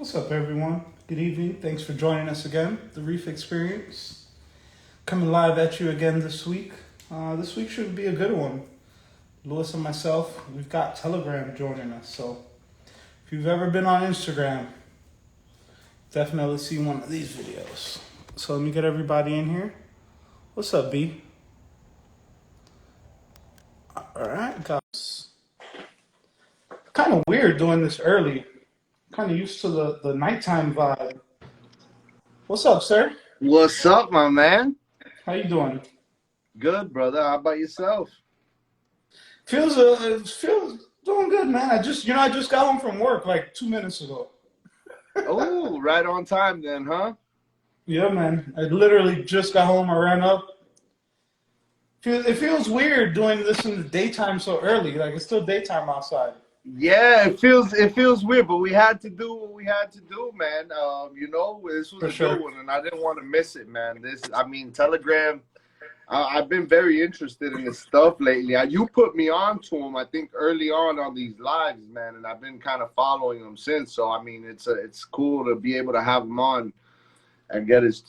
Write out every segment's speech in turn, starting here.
What's up, everyone? Good evening. Thanks for joining us again. The Reef Experience coming live at you again this week. This week should be a good one. Lewis and myself, we've got Telegram joining us. So if you've ever been on Instagram, definitely see one of these videos. So let me get everybody in here. What's up, B? All right, guys. Kind of weird doing this early. Kind of used to the nighttime vibe. What's up, sir? What's up, my man? How you doing? Good, brother. How about yourself? Feels doing good, man. I just got home from work like 2 minutes ago. Oh, right on time then, huh? Yeah, man. I literally just got home. I ran up. It feels weird doing this in the daytime so early. Like it's still daytime outside. Yeah, it feels weird, but we had to do what we had to do, man. This was For a good sure. one, and I didn't want to miss it, man. Telegram. I've been very interested in this stuff lately. You put me on to them, I think, early on these lives, man, and I've been kind of following them since. So I mean, it's cool to be able to have them on and get his,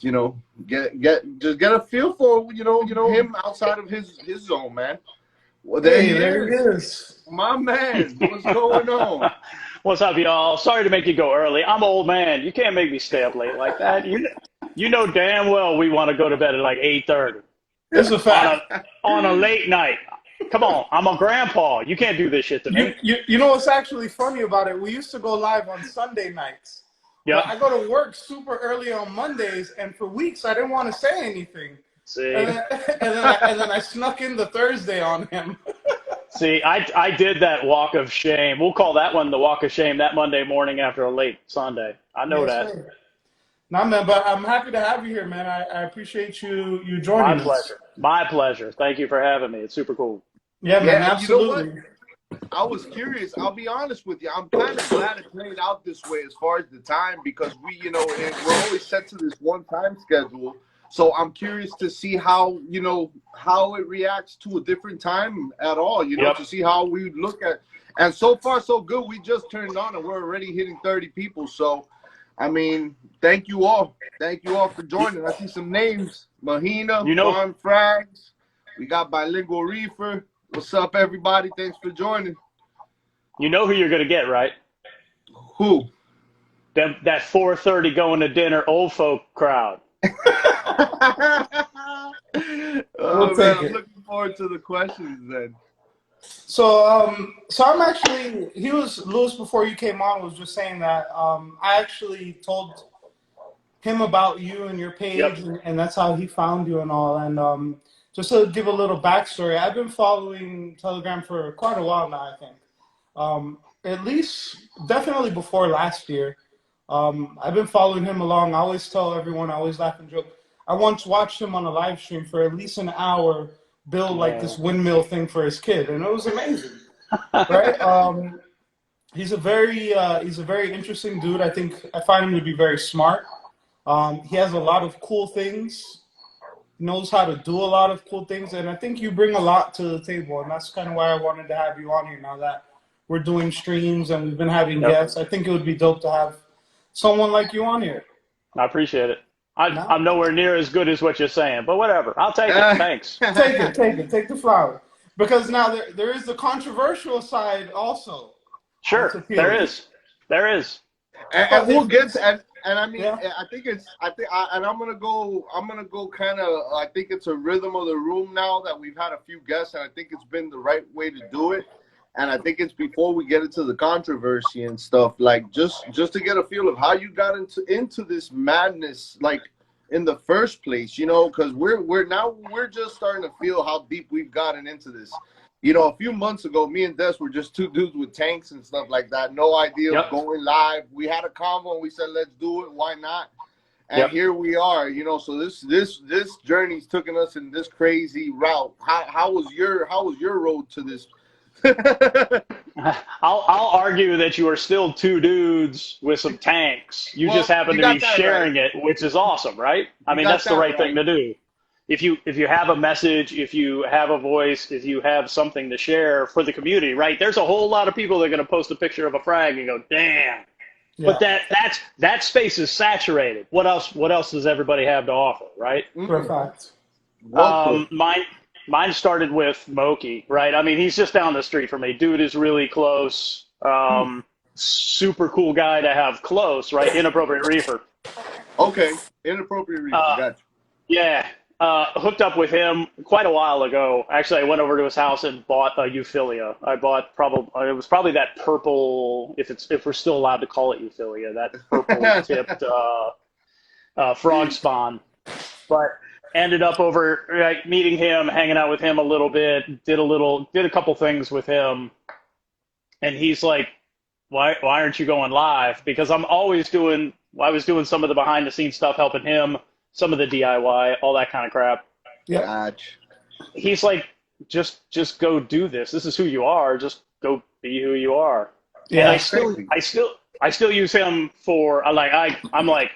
get a feel for, him outside of his zone, man. Well, there Hey, he there he is, is. my man. What's going on? What's up, y'all? Sorry to make you go early. I'm an old man. You can't make me stay up late like that. You know damn well we want to go to bed at like 8:30 It's a on fact. a late night. Come on, I'm a grandpa. You can't do this shit to You, me. you you know what's actually funny about it? We used to go live on Sunday nights, but Yep. I go to work super early on Mondays, and for weeks I didn't want to say anything, and See, then and then I snuck in the Thursday on him. see, I did that walk of shame. We'll call that one the walk of shame. That Monday morning after a late Sunday. I know Yes, that. sir. Nah, man, but I'm happy to have you here, man. I appreciate you My joining us. pleasure. My pleasure. Thank you for having me. It's super cool. Yeah, man, Yeah, and you know what? absolutely. I was curious. I'll be honest with you. I'm kind of glad it played out this way as far as the time because we're always set to this one time schedule. So I'm curious to see how it reacts to a different time at all, Yep. to see how we look at. And so far, so good. We just turned on and we're already hitting 30 people. So, I mean, thank you all. Thank you all for joining. I see some names. Mahina, You know, Farm Frags. We got Bilingual Reefer. What's up, everybody? Thanks for joining. you know who you're gonna get, right? Who? That 4:30 going to dinner old folk crowd. We'll Oh man, take I'm it. looking forward to the questions then. So I'm actually he was Lewis before you came on was just saying that I actually told him about you and your Yep. page, and that's how he found you and all. And just to give a little backstory, I've been following Telegram for quite a while now. I think at least definitely before last year. I've been following him along. I always tell everyone, I always laugh and joke. I once watched him on a live stream for at least an hour build like this Man. windmill thing for his kid, and it was amazing, right? He's a very interesting dude. I find him to be very smart. He has a lot of cool things, knows how to do a lot of cool things, and I think you bring a lot to the table, and that's kind of why I wanted to have you on here now that we're doing streams and we've been having Yep. guests. I think it would be dope to have someone like you on here. I appreciate it. I'm Now, nowhere near as good as what you're saying, but whatever. I'll take it. Thanks. take the flower, because now there is the controversial side also that's Sure. There appealing. is. There is. and But we'll if get it's to and I mean yeah, I think it's I think and I'm gonna go kind of I think it's a rhythm of the room now that we've had a few guests and I think it's been the right way to do it. And I think it's before we get into the controversy and stuff, like just to get a feel of how you got into this madness, like in the first place, because we're just starting to feel how deep we've gotten into this. A few months ago, me and Des were just two dudes with tanks and stuff like that. No idea of Yep. going live. We had a convo and we said, let's do it. Why not? And Yep. here we are. So this journey's taken us in this crazy route. How was your road to this? I'll argue that you are still two dudes with some tanks. You just Well, happen you to be got that right. sharing it, which is awesome, right? I You mean, got that's the that right thing right. to do. If you have a message, if you have a voice, if you have something to share for the community, right? There's a whole lot of people that are going to post a picture of a frag and go, "Damn." But Yeah. that space is saturated. What else does everybody have to offer, right? For a Mm, fact. well put. Mine started with Moki, right? I mean, he's just down the street from me. Dude is really close. Super cool guy to have close, right? Inappropriate reefer. Okay, inappropriate reefer. Uh, Gotcha. yeah. Hooked up with him quite a while ago. Actually, I went over to his house and bought a Euphilia. I bought probably it was probably that purple, if we're still allowed to call it Euphilia, that purple tipped frog spawn. But ended up over like, meeting him, hanging out with him a little bit, did a couple things with him, and he's like, why aren't you going live? Because I was doing some of the behind the scenes stuff, helping him, some of the DIY, all that kind of crap. Yep. Gotcha. He's like, just go do this. This is who you are. Just go be who you are. And Yeah. I still use him for I'm like,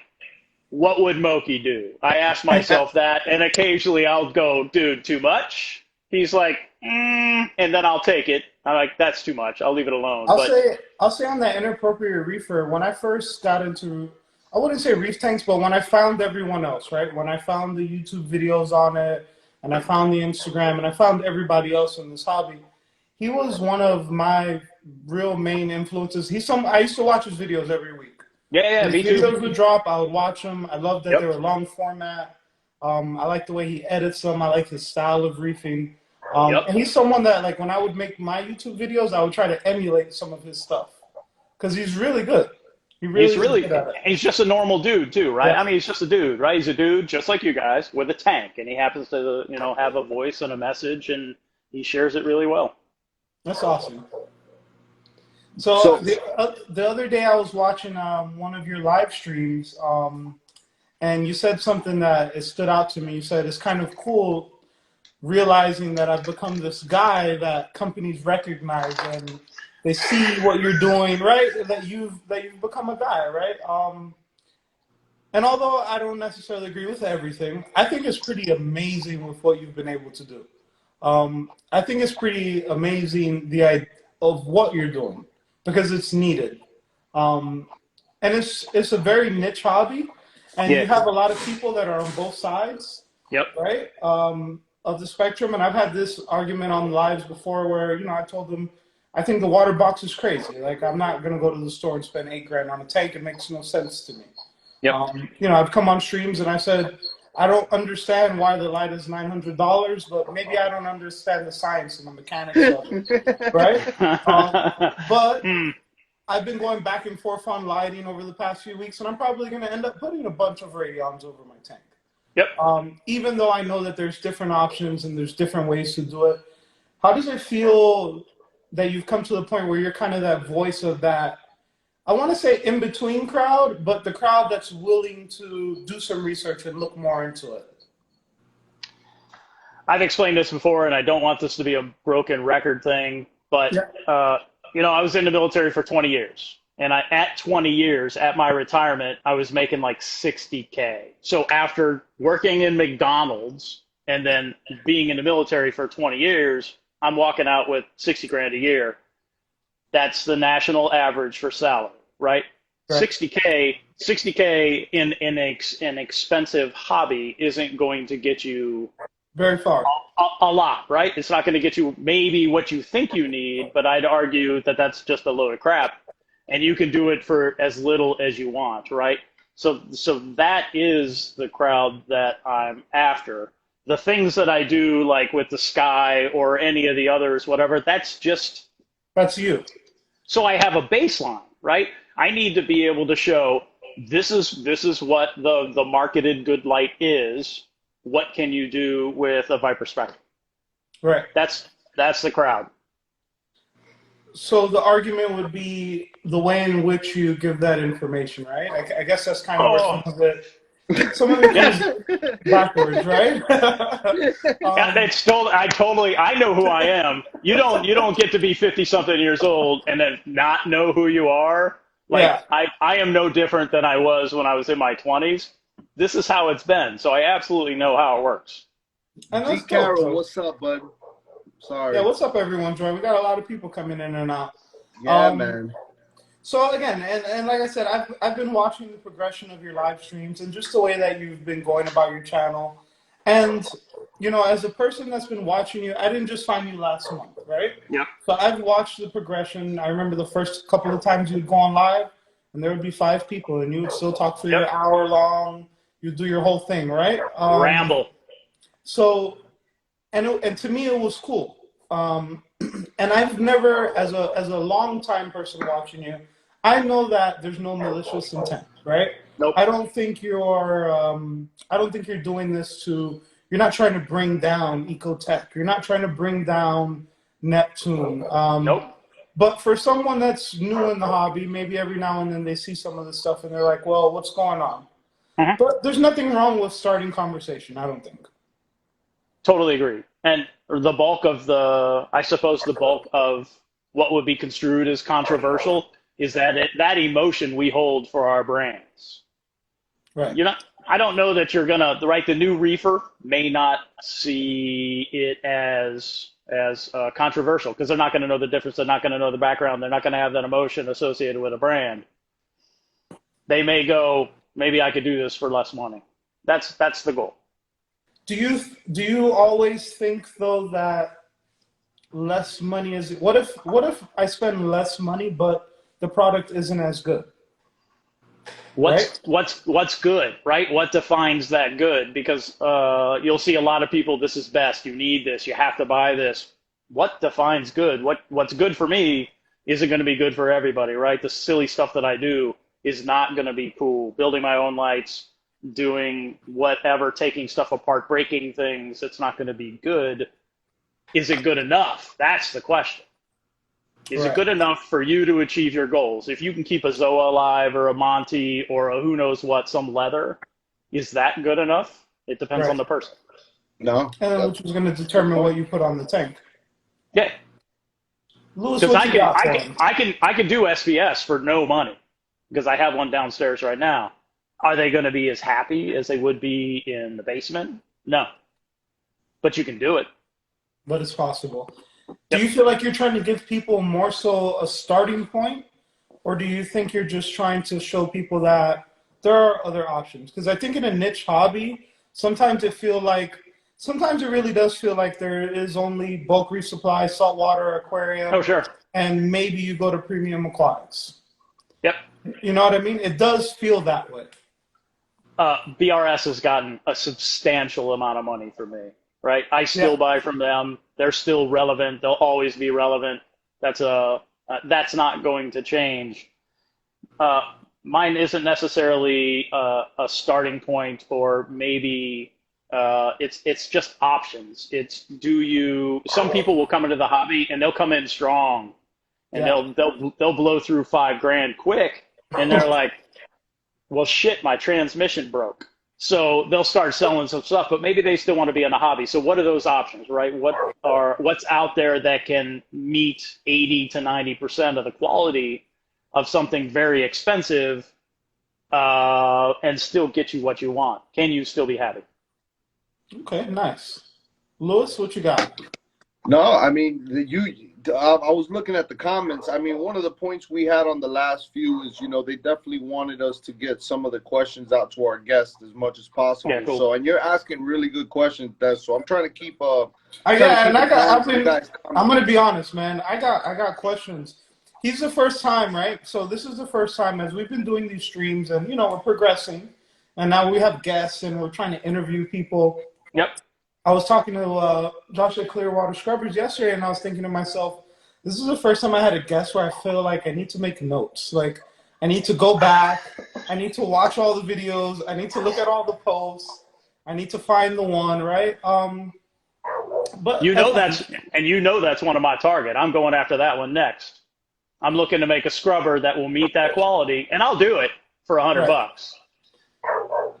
what would Moki do? I ask myself that, and occasionally I'll go, dude, too much. He's like, and then I'll take it. I'm like, that's too much. I'll leave it alone. I'll But say I'll say on that inappropriate reefer, when I first got into, I wouldn't say reef tanks, but when I found everyone else, right? When I found the YouTube videos on it, and I found the Instagram, and I found everybody else in this hobby, he was one of my real main influences. I used to watch his videos every week. yeah, When his me too. videos would drop, I would watch them. I love that they Yep, were long format. I like the way he edits them. I like his style of reefing. yep. And he's someone that, like, when I would make my YouTube videos, I would try to emulate some of his stuff because he's really good. He really is good at it. He's just a normal dude too, right? Yeah, I mean, he's just a dude, right? He's a dude just like you guys with a tank, and he happens to, have a voice and a message, and he shares it really well. that's awesome. So So the other day I was watching one of your live streams, and you said something that it stood out to me. You said it's kind of cool realizing that I've become this guy that companies recognize and they see what you're doing, right? That you've become a guy, right? And although I don't necessarily agree with everything, I think it's pretty amazing with what you've been able to do. I think it's pretty amazing the idea of what you're doing because it's needed, and it's a very niche hobby, and you Yeah. have a lot of people that are on both sides, Yep. right, of the spectrum. And I've had this argument on lives before where I told them I think the water box is crazy. Like I'm not gonna go to the store and spend 8 grand on a tank. It makes no sense to me. Yep. I've come on streams and I said, I don't understand why the light is $900, but maybe I don't understand the science and the mechanics of it, right? But Hmm. I've been going back and forth on lighting over the past few weeks, and I'm probably going to end up putting a bunch of radions over my tank. Yep. Even though I know that there's different options and there's different ways to do it, how does it feel that you've come to the point where you're kind of that voice of that, I want to say in between crowd, but the crowd that's willing to do some research and look more into it? I've explained this before, and I don't want this to be a broken record thing, but Yeah. I was in the military for 20 years, and at 20 years, at my retirement, I was making like 60K. So after working in McDonald's and then being in the military for 20 years, I'm walking out with 60 grand a year. That's the national average for salary, right? Right. 60K in an expensive hobby isn't going to get you Very far. a lot, right? It's not going to get you maybe what you think you need, but I'd argue that that's just a load of crap, and you can do it for as little as you want, right? So that is the crowd that I'm after. The things that I do, like with the Sky or any of the others, whatever, that's just That's you. so I have a baseline, right? I need to be able to show this is what the marketed good light is. What can you do with a Viper Spectrum? Right. That's the crowd. So the argument would be the way in which you give that information, right? I guess that's kind of where Oh, some of it yeah. comes backwards, right? Yeah, um, I know who I am. You don't get to be 50 something years old and then not know who you are. Like yeah, I am no different than I was when I was in my 20s. This is how it's been. So I absolutely know how it works. and G that's dope, Carroll, though. what's up, bud? Yeah, Sorry. what's up, everyone? Joy, we got a lot of people coming in and out. Yeah, Um, man. So again, and like I said, I've been watching the progression of your live streams and just the way that you've been going about your channel. And as a person that's been watching you, I didn't just find you last month, right? Yep. So I've watched the progression. I remember the first couple of times you'd go on live, and there would be five people, and you would still talk for Yep. your hour long. You'd do your whole thing, right? Ramble. So and to me it was cool. And I've never, as a long time person watching you, I know that there's no malicious intent, right? Nope. I don't think you're doing this to. You're not trying to bring down Ecotech. You're not trying to bring down Neptune. Nope. But for someone that's new in the hobby, maybe every now and then they see some of this stuff and they're like, "Well, what's going on?" But there's nothing wrong with starting conversation. I don't think. Totally agree. And I suppose the bulk of what would be construed as controversial is that emotion we hold for our brands. Right. I don't know that you're gonna, right? The new reefer may not see it as controversial because they're not going to know the difference. They're not going to know the background. They're not going to have that emotion associated with a brand. They may go, maybe I could do this for less money. That's the goal. Do you always think though that less money is what if I spend less money but the product isn't as good? Right? What's good, right? What defines that good? Because you'll see a lot of people, this is best, you need this, you have to buy this. What defines good? What's good for me isn't going to be good for everybody, right? The silly stuff that I do is not going to be cool. Building my own lights, doing whatever, taking stuff apart, breaking things, it's not going to be good. Is it good enough? That's the question. Is it Right. good enough for you to achieve your goals? If you can keep a Zoa alive or a Monty or a who knows what, some leather, is that good enough? It depends on Right. the person. No, And then which is going to determine what you put on the tank. Yeah, Lewis, because what you got for him? I can do SBS for no money because I have one downstairs right now. Are they going to be as happy as they would be in the basement? No, but you can do it. But it's possible. Do Yep. you feel like you're trying to give people more so a starting point, or do you think you're just trying to show people that there are other options? Because I think in a niche hobby, sometimes it really does feel like there is only bulk resupply, saltwater, Oh, aquarium, sure. and maybe you go to premium aquatics. Yep. You know what I mean? It does feel that way. BRS has gotten a substantial amount of money for me, right? I Yeah. still buy from them. They're still relevant. They'll always be relevant. That's not going to change. Uh, Mine isn't necessarily a starting point, or maybe it's just options. It's do you? Some people will come into the hobby and they'll come in strong, and Yeah. they'll blow through 5 grand quick, and they're like, well, shit, my transmission broke. So they'll start selling some stuff, but maybe they still want to be in the hobby. So what are those options, right? What's out there that can meet 80 to 90% of the quality of something very expensive, and still get you what you want? Can you still be happy? Okay, nice. Lewis, what you got? no. I mean, I was looking at the comments. I mean, one of the points we had on the last few is, they definitely wanted us to get some of the questions out to our guests as much as possible. Yeah, cool. So, and you're asking really good questions, Des. So I'm trying to keep Yeah, and guys I'm gonna be honest, man. I got questions. He's the first time, right? So this is the first time as we've been doing these streams, and we're progressing, and now we have guests, and we're trying to interview people. Yep. I was talking to Josh at Clearwater Scrubbers yesterday, and I was thinking to myself, this is the first time I had a guest where I feel like I need to make notes. Like, I need to go back. I need to watch all the videos. I need to look at all the posts. I need to find the one, right? But That's one of my target. I'm going after that one next. I'm looking to make a scrubber that will meet that quality, and I'll do it for $100. right.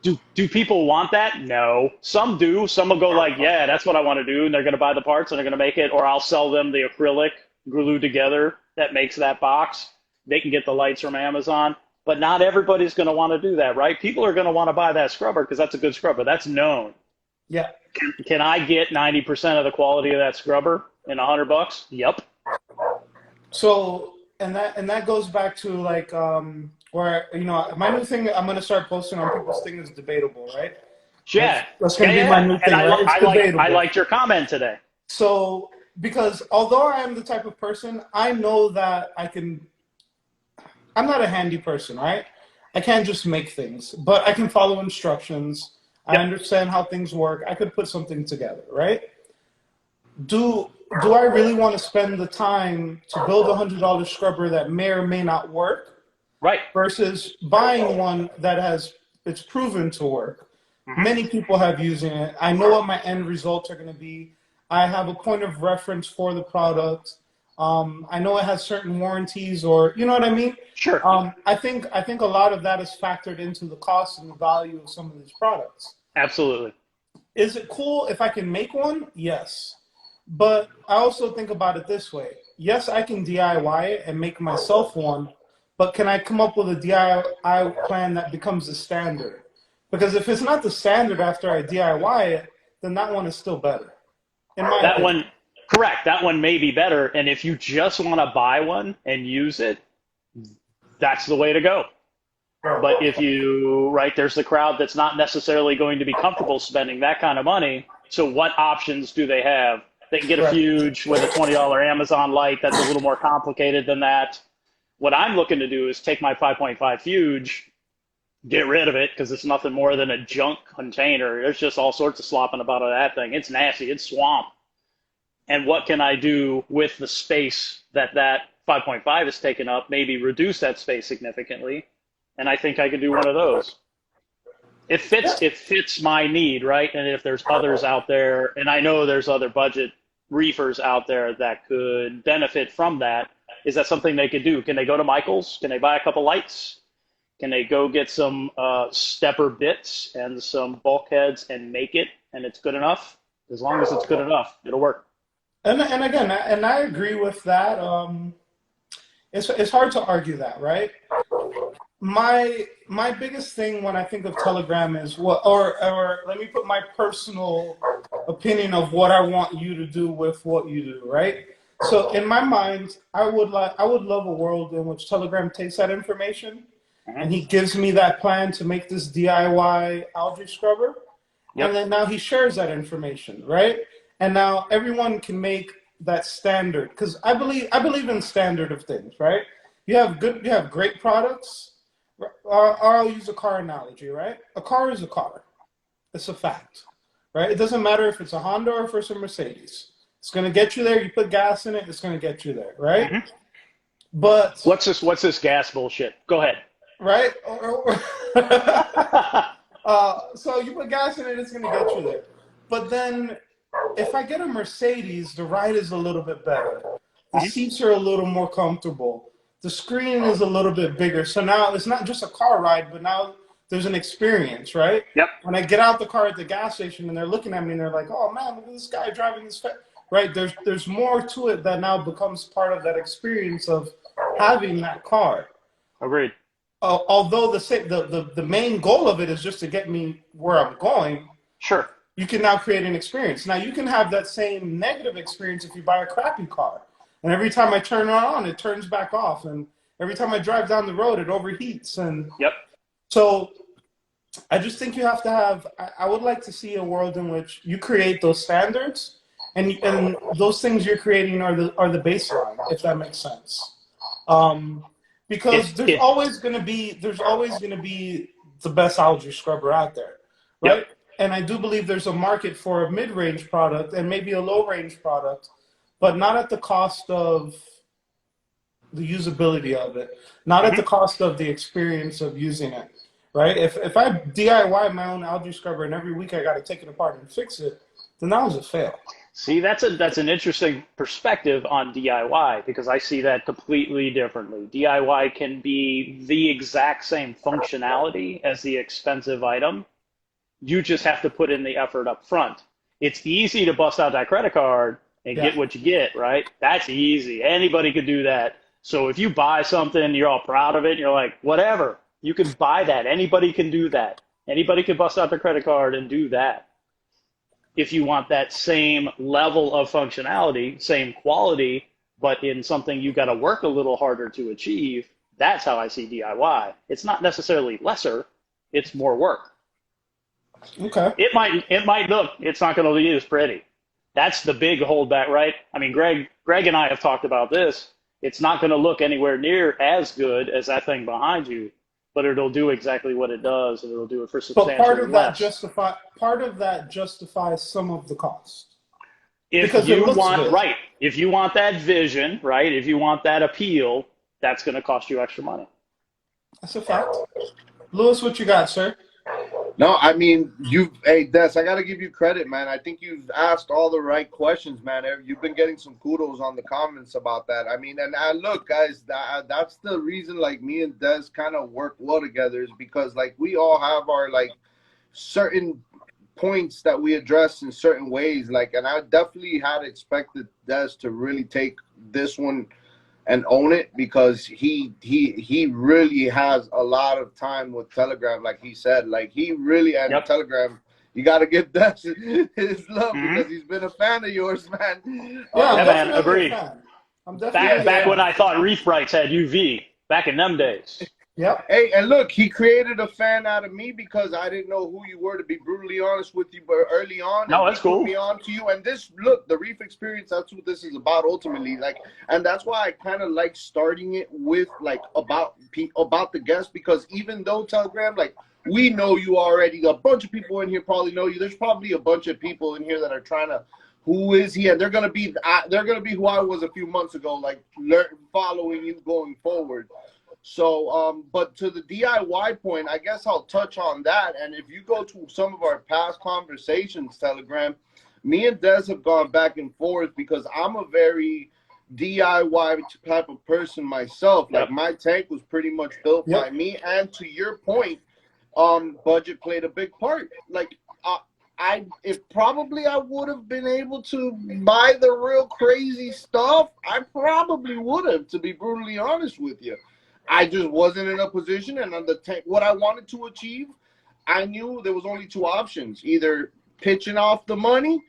Do people want that? No. Some do. Some will go like, yeah, that's what I want to do, and they're going to buy the parts and they're going to make it, or I'll sell them the acrylic glued together that makes that box. They can get the lights from Amazon, but not everybody's going to want to do that, right? People are going to want to buy that scrubber because that's a good scrubber. That's known. Yeah. Can I get 90% of the quality of that scrubber in $100? Yep. So and that goes back to like where my new thing I'm gonna start posting on people's thing is debatable, right? That's Yeah, that's yeah, gonna be yeah. my Yeah. new And thing, right? It's I debatable. liked your comment today. So because although I am the type of person, I know that I'm not a handy person, right? I can't just make things, but I can follow instructions. I Yep. understand how things work. I could put something together, right? Do I really want to spend the time to build $100 scrubber that may or may not work Right. versus buying one that it's proven to work? Hmm. Many people have using it. I know what my end results are going to be. I have a point of reference for the product. I know it has certain warranties, or you know what I mean. Sure. I think a lot of that is factored into the cost and the value of some of these products. Absolutely. Is it cool if I can make one? Yes. But I also think about it this way. Yes, I can DIY it and make myself one, but can I come up with a DIY plan that becomes the standard? Because if it's not the standard after I DIY it, then that one is still better, in my That opinion. one, correct. That one may be better. And if you just want to buy one and use it, that's the way to go. But if you, right, there's the crowd that's not necessarily going to be comfortable spending that kind of money. So what options do they have? They can get a Right. Fuge with a $20 Amazon Lite that's a little more complicated than that. What I'm looking to do is take my 5.5 Fuge, get rid of it because it's nothing more than a junk container. There's just all sorts of slopping about that thing. It's nasty. It's swamp. And what can I do with the space that 5.5 is taken up? Maybe reduce that space significantly. And I think I could do one of those. It fits my need, right? And if there's others out there, and I know there's other budget reefers out there that could benefit from that, is that something they could do? Can they go to Michael's? Can they buy a couple lights? Can they go get some stepper bits and some bulkheads and make it, and it's good enough? As long as it's good enough, it'll work. And again, and I agree with that. It's hard to argue that, right? My biggest thing when I think of Telegram is or let me put my personal opinion of what I want you to do with what you do, right? So in my mind, I would love a world in which Telegram takes that information Mhm. and he gives me that plan to make this DIY algae scrubber, and Yep. then now he shares that information, right? And now everyone can make that standard because I believe in standard of things, right? You have great products. Or I'll use a car analogy, right? A car is a car. It's a fact, right? It doesn't matter if it's a Honda or if it's a Mercedes. It's going to get you there. You put gas in it, it's going to get you there, right? Hmm. But, What's this gas bullshit? Go ahead. right? So you put gas in it, it's going to get you there. But then if I get a Mercedes, the ride is a little bit better. The Hmm. seats are a little more comfortable. The screen is a little bit bigger. So now it's not just a car ride, but now there's an experience, right? Yep. When I get out the car at the gas station and they're looking at me and they're like, "Oh man, look at this guy driving this," right? There's more to it that now becomes part of that experience of having that car. Agreed. Although the main goal of it is just to get me where I'm going, Sure. you can now create an experience. Now you can have that same negative experience if you buy a crappy car. And every time I turn it on, it turns back off. And every time I drive down the road, it overheats. And Yep. so I just think you have to have, I would like to see a world in which you create those standards and those things you're creating are the baseline, if that makes sense. Um, because If if there's always gonna be the best algae scrubber out there, Yep. right? And I do believe there's a market for a mid-range product and maybe a low-range product, but not at the cost of the usability of it, not at Hmm. the cost of the experience of using it, right? If I DIY my own algae scrubber and every week I got to take it apart and fix it, then that was a fail. See, that's an interesting perspective on DIY because I see that completely differently. DIY can be the exact same functionality as the expensive item. You just have to put in the effort up front. It's easy to bust out that credit card and Yeah. get what you get, right? That's easy. Anybody could do that. So if you buy something, you're all proud of it, you're like, whatever, you can buy that. Anybody can do that. Anybody can bust out their credit card and do that. If you want that same level of functionality, same quality, but in something you got to work a little harder to achieve, that's how I see DIY. It's not necessarily lesser, it's more work. Okay. It might look, it's not going to be as pretty. That's the big holdback, right? I mean, Greg and I have talked about this. It's not going to look anywhere near as good as that thing behind you, but it'll do exactly what it does, and it'll do it for But part substantially of that less. justifies some of the cost If because it you looks want, good. right, if you want that vision, right, if you want that appeal, that's going to cost you extra money. That's a fact. Lewis, what you got, sir? No, I mean, hey, Des, I got to give you credit, man. I think you've asked all the right questions, man. You've been getting some kudos on the comments about that. I mean, and look, guys, that's the reason, like, me and Des kind of work well together is because, like, we all have our, like, certain points that we address in certain ways. Like, and I definitely had expected Des to really take this one and own it because he really has a lot of time with Telegram, like he said. Like he really and Yep. Telegram, you got to give that his love Mm-hmm. because he's been a fan of yours, man. Yeah, I'm Yeah, man, definitely agreed. a fan. I'm definitely Back a when I fan. thought Reef Rights had UV, back in them days. Yep. Hey, and look, he created a fan out of me because I didn't know who you were, to be brutally honest with you, but early on, No, and that's he put cool. me on to you. And this, look, the Reef experience, that's what this is about ultimately. Like, and that's why I kind of like starting it with like about the guests, because even though Telegram, like, we know you already, a bunch of people in here probably know you. There's probably a bunch of people in here that are trying to, who is he? And they're gonna be who I was a few months ago, like following you going forward. So, but to the DIY point, I guess I'll touch on that. And if you go to some of our past conversations, Telegram, me and Des have gone back and forth because I'm a very DIY type of person myself. Yep. Like my tank was pretty much built by me. And to your point, budget played a big part. Like, if probably I would have been able to buy the real crazy stuff, I probably would have, to be brutally honest with you. I just wasn't in a position, and on the tank, what I wanted to achieve, I knew there was only two options: either pitching off the money,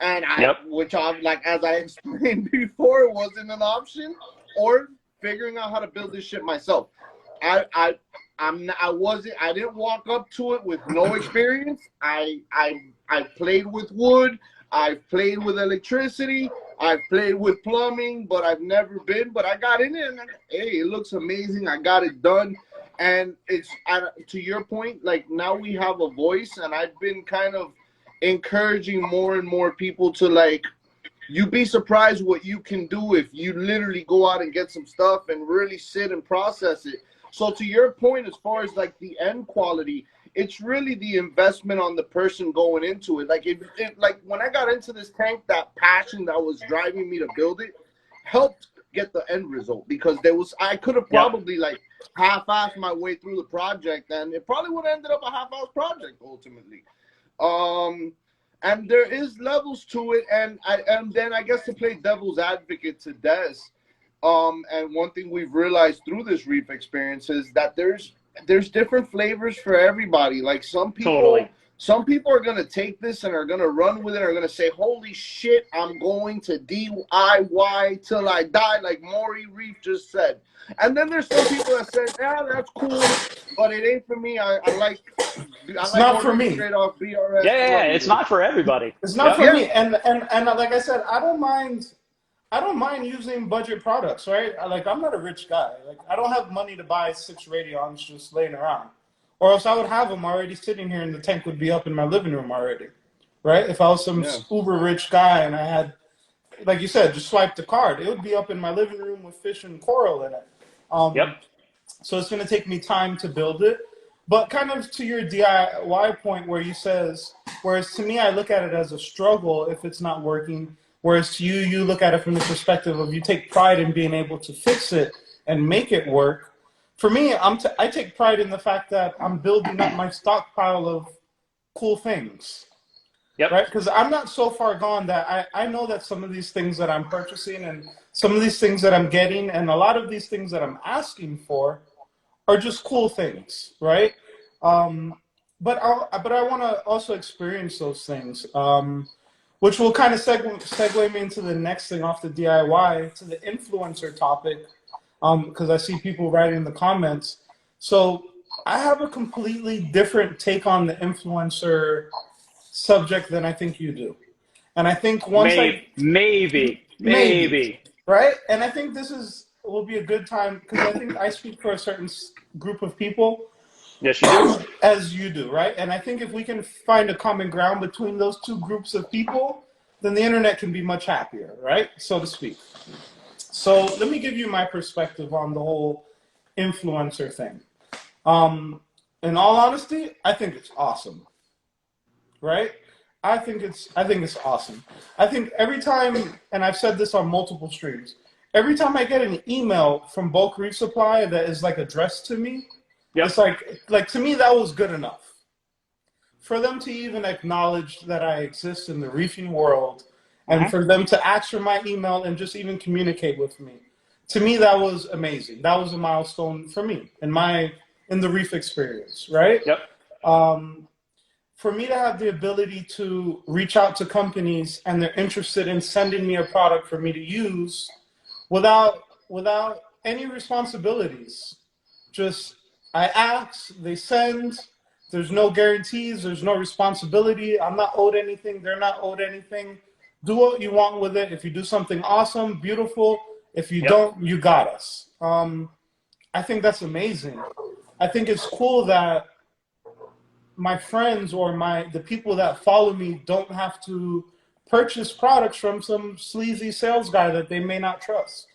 and which I, like as I explained before, wasn't an option, or figuring out how to build this shit myself. I didn't walk up to it with no experience. I played with wood. I've played with electricity. I've played with plumbing, but I've never been. But I got in it, and hey, it looks amazing. I got it done, and it's to your point. Like now we have a voice, and I've been kind of encouraging more and more people to like. You'd be surprised what you can do if you literally go out and get some stuff and really sit and process it. So to your point, as far as like the end quality, it's really the investment on the person going into it. Like if like when I got into this tank, that passion that was driving me to build it helped get the end result, because I could have probably like half-assed my way through the project, and it probably would have ended up a half-assed project ultimately. And there is levels to it, and then I guess to play devil's advocate to Des, and one thing we've realized through this Reef experience is that there's different flavors for everybody. Like some people are gonna take this and are gonna run with it, are gonna say, "Holy shit, I'm going to DIY till I die," like Maury Reef just said. And then there's some people that say, "Yeah, that's cool, but it ain't for me. I like It's not for me. Straight off BRS." Yeah, it's not for everybody. It's not for me. And like I said, I don't mind using budget products, right? Like I'm not a rich guy. Like I don't have money to buy 6 radions just laying around, or else I would have them already sitting here, and the tank would be up in my living room already, right? If I was some uber rich guy and I had, like you said, just swipe the card, it would be up in my living room with fish and coral in it. So it's going to take me time to build it. But kind of to your DIY point whereas to me, I look at it as a struggle if it's not working. Whereas to you look at it from the perspective of you take pride in being able to fix it and make it work. For me, I take pride in the fact that I'm building up my stockpile of cool things. Right? Because I'm not so far gone that I know that some of these things that I'm purchasing and some of these things that I'm getting and a lot of these things that I'm asking for are just cool things, right? But I want to also experience those things. which will kind of segue me into the next thing off the DIY to the influencer topic, because I see people writing in the comments. So I have a completely different take on the influencer subject than I think you do. And I think once I maybe Maybe. right, and I think this is will be a good time because I think I speak for a certain group of people Yes, you do. as you do, right? And I think if we can find a common ground between those two groups of people, then the internet can be much happier, right? So to speak. So let me give you my perspective on the whole influencer thing. In all honesty, I think it's awesome, right? I think it's awesome. I think every time, and I've said this on multiple streams, every time I get an email from Bulk Reef Supply that is like addressed to me, Yep. it's like to me that was good enough. For them to even acknowledge that I exist in the reefing world, and for them to ask for my email and just even communicate with me, to me that was amazing. That was a milestone for me in the reef experience, right? Yep. For me to have the ability to reach out to companies and they're interested in sending me a product for me to use without any responsibilities. Just I ask, they send. There's no guarantees. There's no responsibility. I'm not owed anything. They're not owed anything. Do what you want with it. If you do something awesome, beautiful. If you Yep. don't, you got us. I think that's amazing. I think it's cool that my friends or the people that follow me don't have to purchase products from some sleazy sales guy that they may not trust,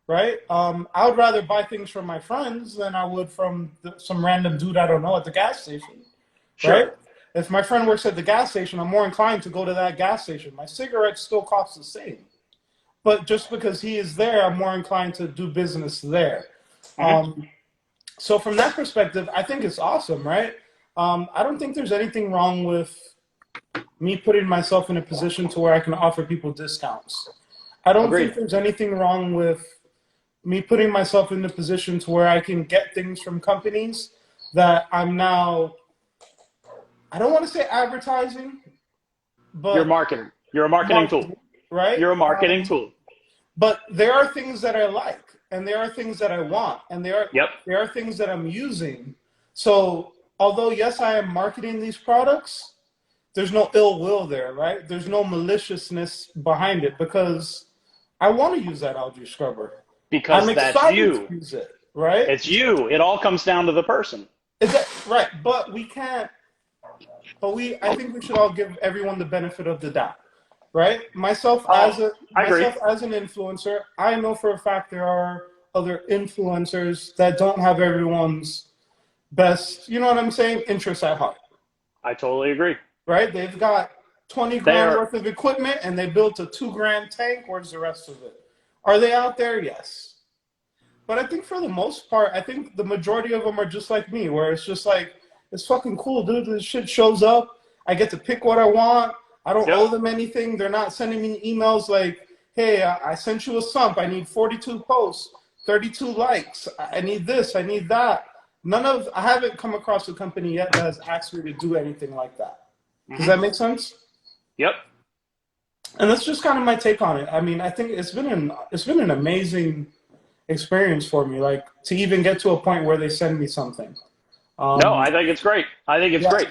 right? I would rather buy things from my friends than I would from some random dude I don't know at the gas station, Sure. right? If my friend works at the gas station, I'm more inclined to go to that gas station. My cigarettes still cost the same, but just because he is there, I'm more inclined to do business there. So from that perspective, I think it's awesome, right? I don't think there's anything wrong with me putting myself in a position to where I can offer people discounts. I don't think Agreed. there's anything wrong with me putting myself in a position to where I can get things from companies that I'm now, I don't want to say advertising, You're but marketing. You're a marketing tool. right? You're a marketing tool. But there are things that I like, and there are things that I want, and Yep. there are things that I'm using. So although yes, I am marketing these products, there's no ill will there, right? There's no maliciousness behind it because I want to use that algae scrubber. I'm Because that's excited to you. use it, right? It's you. It all comes down to the person. Is that right? But we can't. I think we should all give everyone the benefit of the doubt, right? I agree. Myself as an influencer, I know for a fact there are other influencers that don't have everyone's best, you know what I'm saying, interests at heart, I totally agree. right? They've got 20 They grand are. worth of equipment and they built a 2 grand tank. Where's the rest of it? Are they out there? Yes. But I think for the most part, I think the majority of them are just like me, where it's just like, it's fucking cool, dude. This shit shows up. I get to pick what I want. I don't Yep. owe them anything. They're not sending me emails like, hey, I sent you a sump. I need 42 posts, 32 likes. I need this. I need that. I haven't come across a company yet that has asked me to do anything like that. Does that make sense? Yep. And that's just kind of my take on it. I mean, I think it's been an amazing experience for me, like to even get to a point where they send me something. No, I think it's great. I think it's Yeah, great.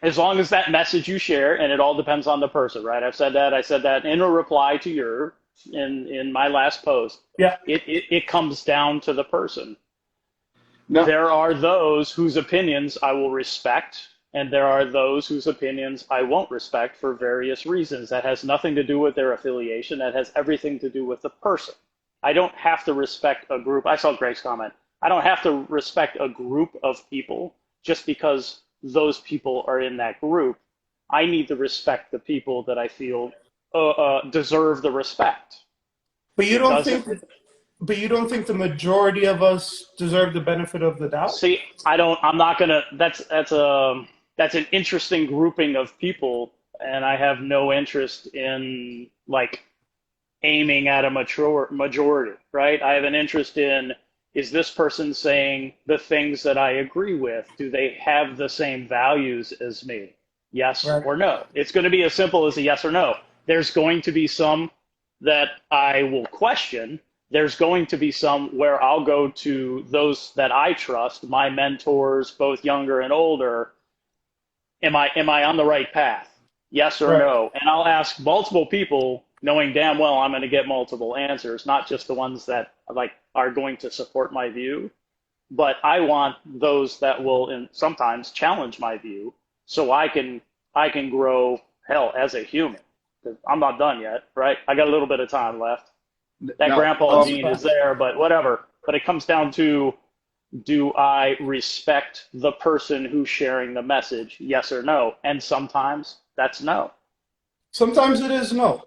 As long as that message you share, and it all depends on the person, right? I've said that. I said that in a reply to in my last post. yeah, It comes down to the person. No, There are those whose opinions I will respect, and there are those whose opinions I won't respect for various reasons. That has nothing to do with their affiliation. That has everything to do with the person. I don't have to respect a group. I saw Greg's comment. I don't have to respect a group of people just because those people are in that group. I need to respect the people that I feel deserve the respect. but you It don't doesn't. think the majority of us deserve the benefit of the doubt? See, I don't. I'm not gonna. That's an interesting grouping of people, and I have no interest in like aiming at a mature majority, right? I have an interest in, is this person saying the things that I agree with? Do they have the same values as me? Yes Right. or no? It's going to be as simple as a yes or no. There's going to be some that I will question. There's going to be some where I'll go to those that I trust, my mentors, both younger and older. Am I on the right path? Yes or Right. no? And I'll ask multiple people, knowing damn well I'm going to get multiple answers, not just the ones that like are going to support my view, but I want those that will sometimes challenge my view, so I can grow hell as a human. 'Cause I'm not done yet, right? I got a little bit of time left. That Now, grandpa gene is there, but whatever. But it comes down to, do I respect the person who's sharing the message? Yes or no? And sometimes that's no. Sometimes it is no.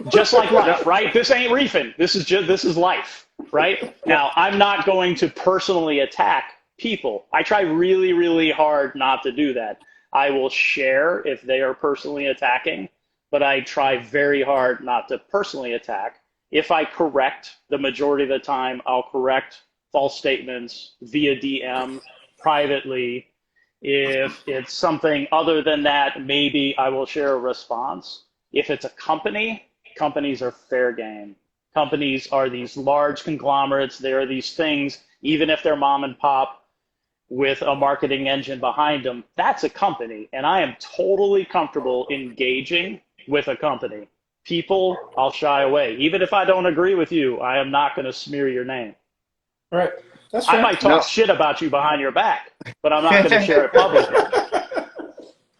Just like life, right? This ain't reefing. This is life, right? Now, I'm not going to personally attack people. I try really, really hard not to do that. I will share if they are personally attacking, but I try very hard not to personally attack. If I correct, the majority of the time, I'll correct false statements via DM privately. If it's something other than that, maybe I will share a response. If it's a company, companies are fair game. Companies are these large conglomerates. They are these things, even if they're mom and pop with a marketing engine behind them, that's a company. And I am totally comfortable engaging with a company. People, I'll shy away. Even if I don't agree with you, I am not going to smear your name. Right. That's I fair. might no. talk shit about you behind your back, but I'm not going to share it publicly.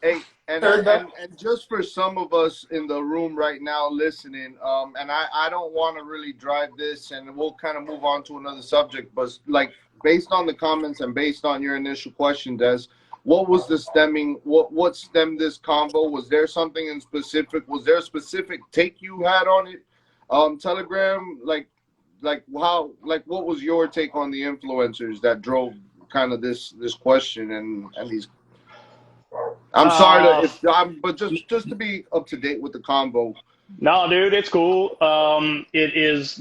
Hey, and, Fair enough. and just for some of us in the room right now listening, and I don't want to really drive this, and we'll kind of move on to another subject, but like based on the comments and based on your initial question, Des, what was the stemming? What stemmed this convo? Was there something in specific? Was there a specific take you had on it? Telegram, what was your take on the influencers that drove kind of this question and these? I'm sorry to, if I'm, but just to be up to date with the convo. No, dude, it's cool. It is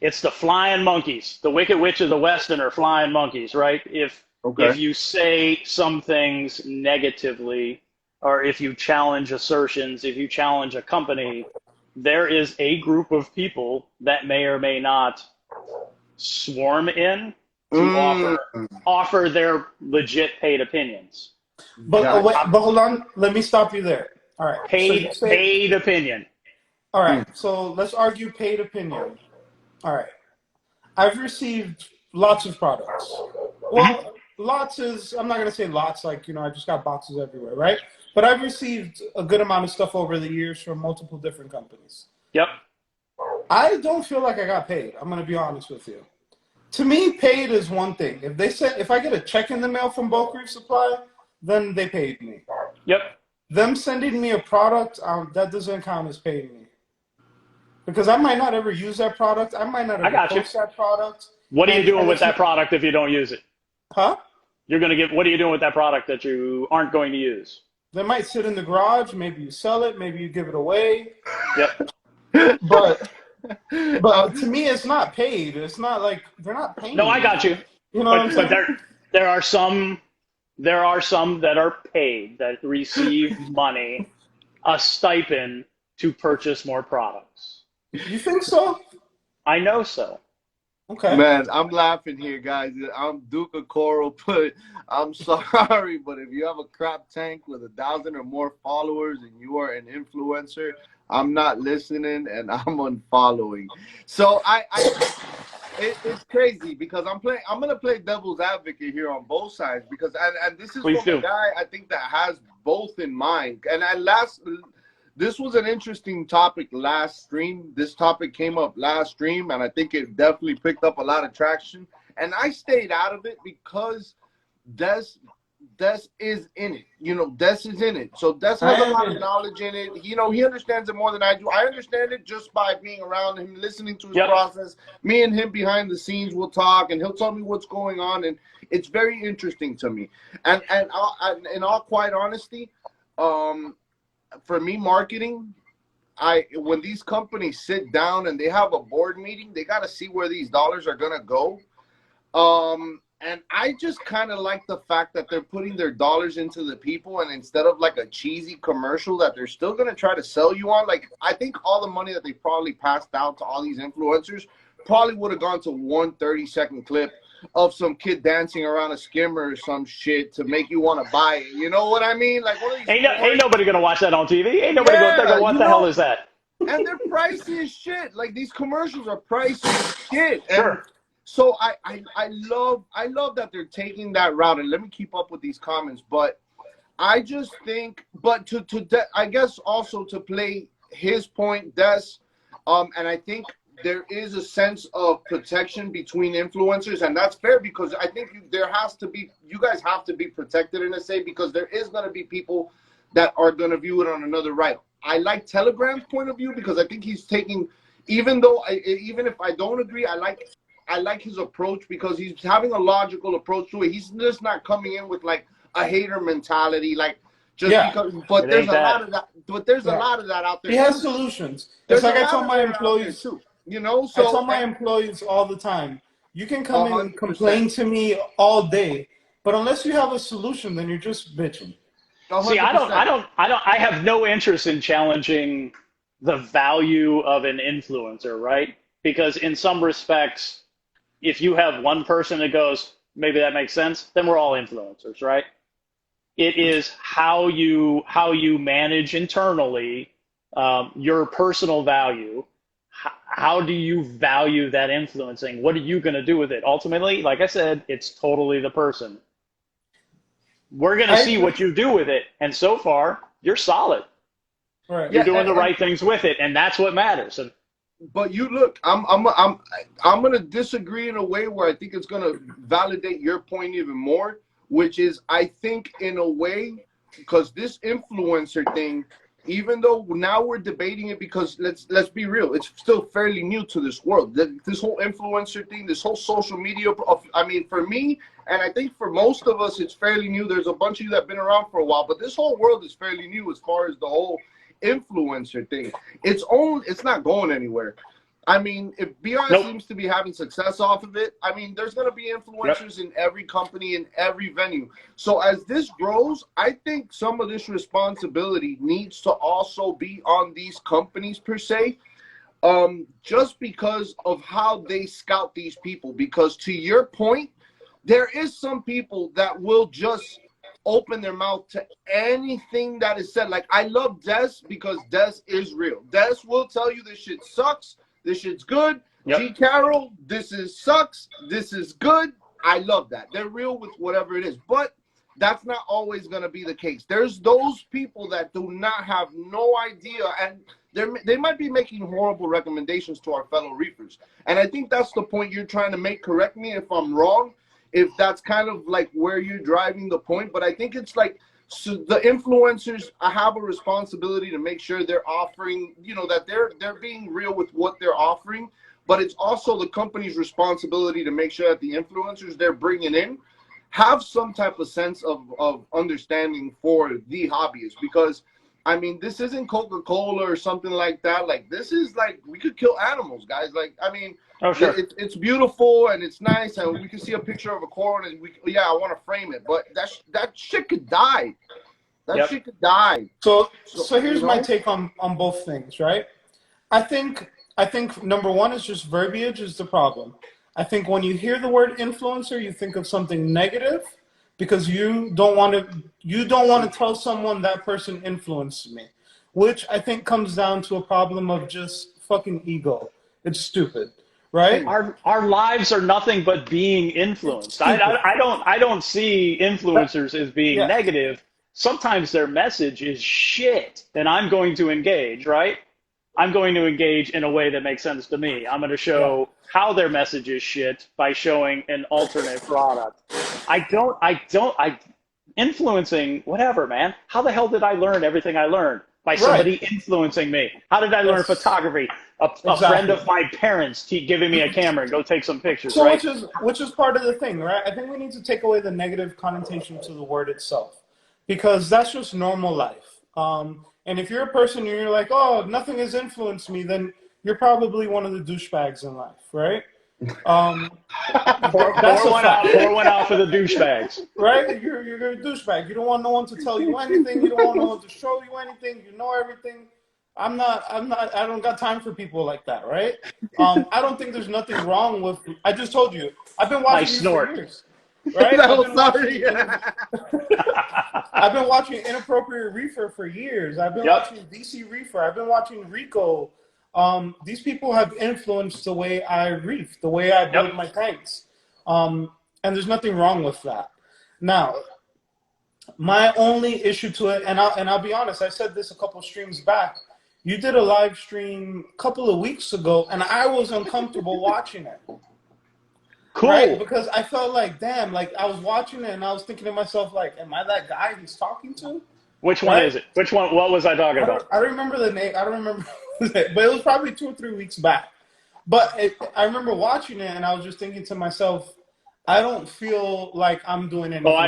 it's the flying monkeys. The Wicked Witch of the West and her flying monkeys, right? If Okay. you say some things negatively, or if you challenge assertions, if you challenge a company, there is a group of people that may or may not swarm in to Mm, offer their legit paid opinions. But wait, gotcha. but hold on. Let me stop you there. All right. So you say, Paid opinion. all right. Mm, So let's argue paid opinion. All right. I've received lots of products. Well, lots is, I'm not going to say lots, like, I just got boxes everywhere, right? But I've received a good amount of stuff over the years from multiple different companies. Yep. I don't feel like I got paid. I'm going to be honest with you. To me, paid is one thing. If I get a check in the mail from Bulk Reef Supply, then they paid me. Yep. Them sending me a product, that doesn't count as paying me. Because I might not ever use that product. I might not I ever got you. post that product. What are you doing And with it's, that product if you don't use it? huh? What are you doing with that product that you aren't going to use? They might sit in the garage. Maybe you sell it. Maybe you give it away. Yep. But uh, to me, it's not paid. It's not like they're not No, paying I me. got you. You know what I'm But saying? there are some that are paid, that receive money, a stipend to purchase more products. You think so? I know so. Okay. man, I'm laughing here, guys. I'm Duke of Coral, but I'm sorry, but if you have a crap tank with 1,000 or more followers and you are an influencer, I'm not listening and I'm unfollowing. So it's crazy because I'm gonna play devil's advocate here on both sides because and this is Please from a do. guy I think that has both in mind. And this was an interesting topic last stream. This topic came up last stream and I think it definitely picked up a lot of traction. And I stayed out of it because Des is in it. Des is in it. So Des has I a am lot in of it. knowledge in it. He understands it more than I do. I understand it just by being around him, listening to his Yep. process. Me and him behind the scenes will talk, and he'll tell me what's going on, and it's very interesting to me. And in all quite honesty, for me, marketing, when these companies sit down and they have a board meeting, they got to see where these dollars are gonna go. And I just kind of like the fact that they're putting their dollars into the people, and instead of like a cheesy commercial that they're still going to try to sell you on, like I think all the money that they probably passed out to all these influencers probably would have gone to one 30-second clip of some kid dancing around a skimmer or some shit to make you want to buy it. You know what I mean? Like one of these Ain't nobody gonna watch that on TV. Ain't nobody going. They yeah, go, what you the hell know, is that? and they're pricey as shit. Like these commercials are pricey as shit. And Sure. so I love that they're taking that route. And let me keep up with these comments, but I just think, but I guess also to play his point, Des, and I think there is a sense of protection between influencers, and that's fair because I think there has to be, you guys have to be protected in a say because there is going to be people that are going to view it on another right. I like Telegram's point of view because I think he's taking, even if I don't agree, I like his approach because he's having a logical approach to it. He's just not coming in with like a hater mentality, like just because. But It there's ain't a that. lot of that. But there's a lot of that out there. He has solutions. It's There's like a I lot tell of my that out there employees. too. You know, I so tell my employees all the time, you can come in and 100%. complain to me all day, but unless you have a solution, then you're just bitching. See, 100%. I have no interest in challenging the value of an influencer, right? Because in some respects, if you have one person that goes, maybe that makes sense, then we're all influencers, right? It is how you manage internally your personal value. How do you value that influencing? What are you going to do with it? Ultimately, like I said, it's totally the person. We're going to I see what agree. you do with it. And so far, you're solid. Right. You're Yeah, doing the and right things with it, and that's what matters. And but you look, I'm gonna disagree in a way where I think it's gonna validate your point even more, which is I think in a way because this influencer thing, even though now we're debating it because let's be real, it's still fairly new to this world. This whole influencer thing, this whole social media. I mean, for me, and I think for most of us, it's fairly new. There's a bunch of you that've been around for a while, but this whole world is fairly new as far as the whole influencer thing. It's not going anywhere. I mean, if BR nope. seems to be having success off of it, I mean, there's going to be Yep. influencers in every company, in every venue. So as this grows, I think some of this responsibility needs to also be on these companies per se, just because of how they scout these people. Because to your point, there is some people that will just open their mouth to anything that is said. Like I love Des because Des is real. Des will tell you this shit sucks, this shit's good. Yep. G Carroll, this is sucks, this is good. I love that. They're real with whatever it is. But that's not always going to be the case. There's those people that do not have no idea, and they might be making horrible recommendations to our fellow reefers. And I think that's the point you're trying to make. Correct me if I'm wrong, if that's kind of like where you're driving the point. But I think it's like, so the influencers have a responsibility to make sure they're offering, that they're being real with what they're offering. But it's also the company's responsibility to make sure that the influencers they're bringing in have some type of sense of understanding for the hobbyists. Because I mean, this isn't Coca-Cola or something like that. Like this is like, we could kill animals, guys. Like, I mean, Oh, sure. it's beautiful and it's nice, and we can see a picture of a corn and I want to frame it, but that shit could die. That Yep. shit could die. So here's my take on both things, right? I think number one is just verbiage is the problem. I think when you hear the word influencer, you think of something negative because you don't want to tell someone that person influenced me, which I think comes down to a problem of just fucking ego. It's stupid, right? Our lives are nothing but being influenced. Stupid. I don't see influencers as being Yeah, negative. Sometimes their message is shit, and I'm going to engage, right? I'm going to engage in a way that makes sense to me. I'm going to yeah. show how their message is shit by showing an alternate product. I influencing, whatever, man. How the hell did I learn everything I learned? By Right. somebody influencing me. How did I learn That's photography? A friend exactly. of my parents giving me a camera and go take some pictures, So right? which is part of the thing, right? I think we need to take away the negative connotation to the word itself, because that's just normal life. And if you're a person and you're like, oh, nothing has influenced me, then you're probably one of the douchebags in life, right? Um, that's Pour a one out. fact, Pour one out for the douchebags. right? You're a douchebag. You don't want no one to tell you anything. You don't want no one to show you anything. You know everything. I don't got time for people like that, right? I don't think there's nothing wrong with. I just told you. I've been I watching you for snort. years, right? No, sorry. I've been watching Inappropriate Reefer for years. I've been Yep. watching DC Reefer. I've been watching Rico. These people have influenced the way I reef, the way I Yep. build my tanks. And there's nothing wrong with that. Now, my only issue to it, and I'll be honest, I said this a couple streams back. You did a live stream a couple of weeks ago, and I was uncomfortable watching it. Right? Cool. Because I felt like, damn, like I was watching it and I was thinking to myself, like, am I that guy he's talking to? Which one Right? is it? Which one? What was I talking about? I don't remember the name. I don't remember, but it was probably 2 or 3 weeks back. But I remember watching it and I was just thinking to myself, I don't feel like I'm doing anything. Oh, I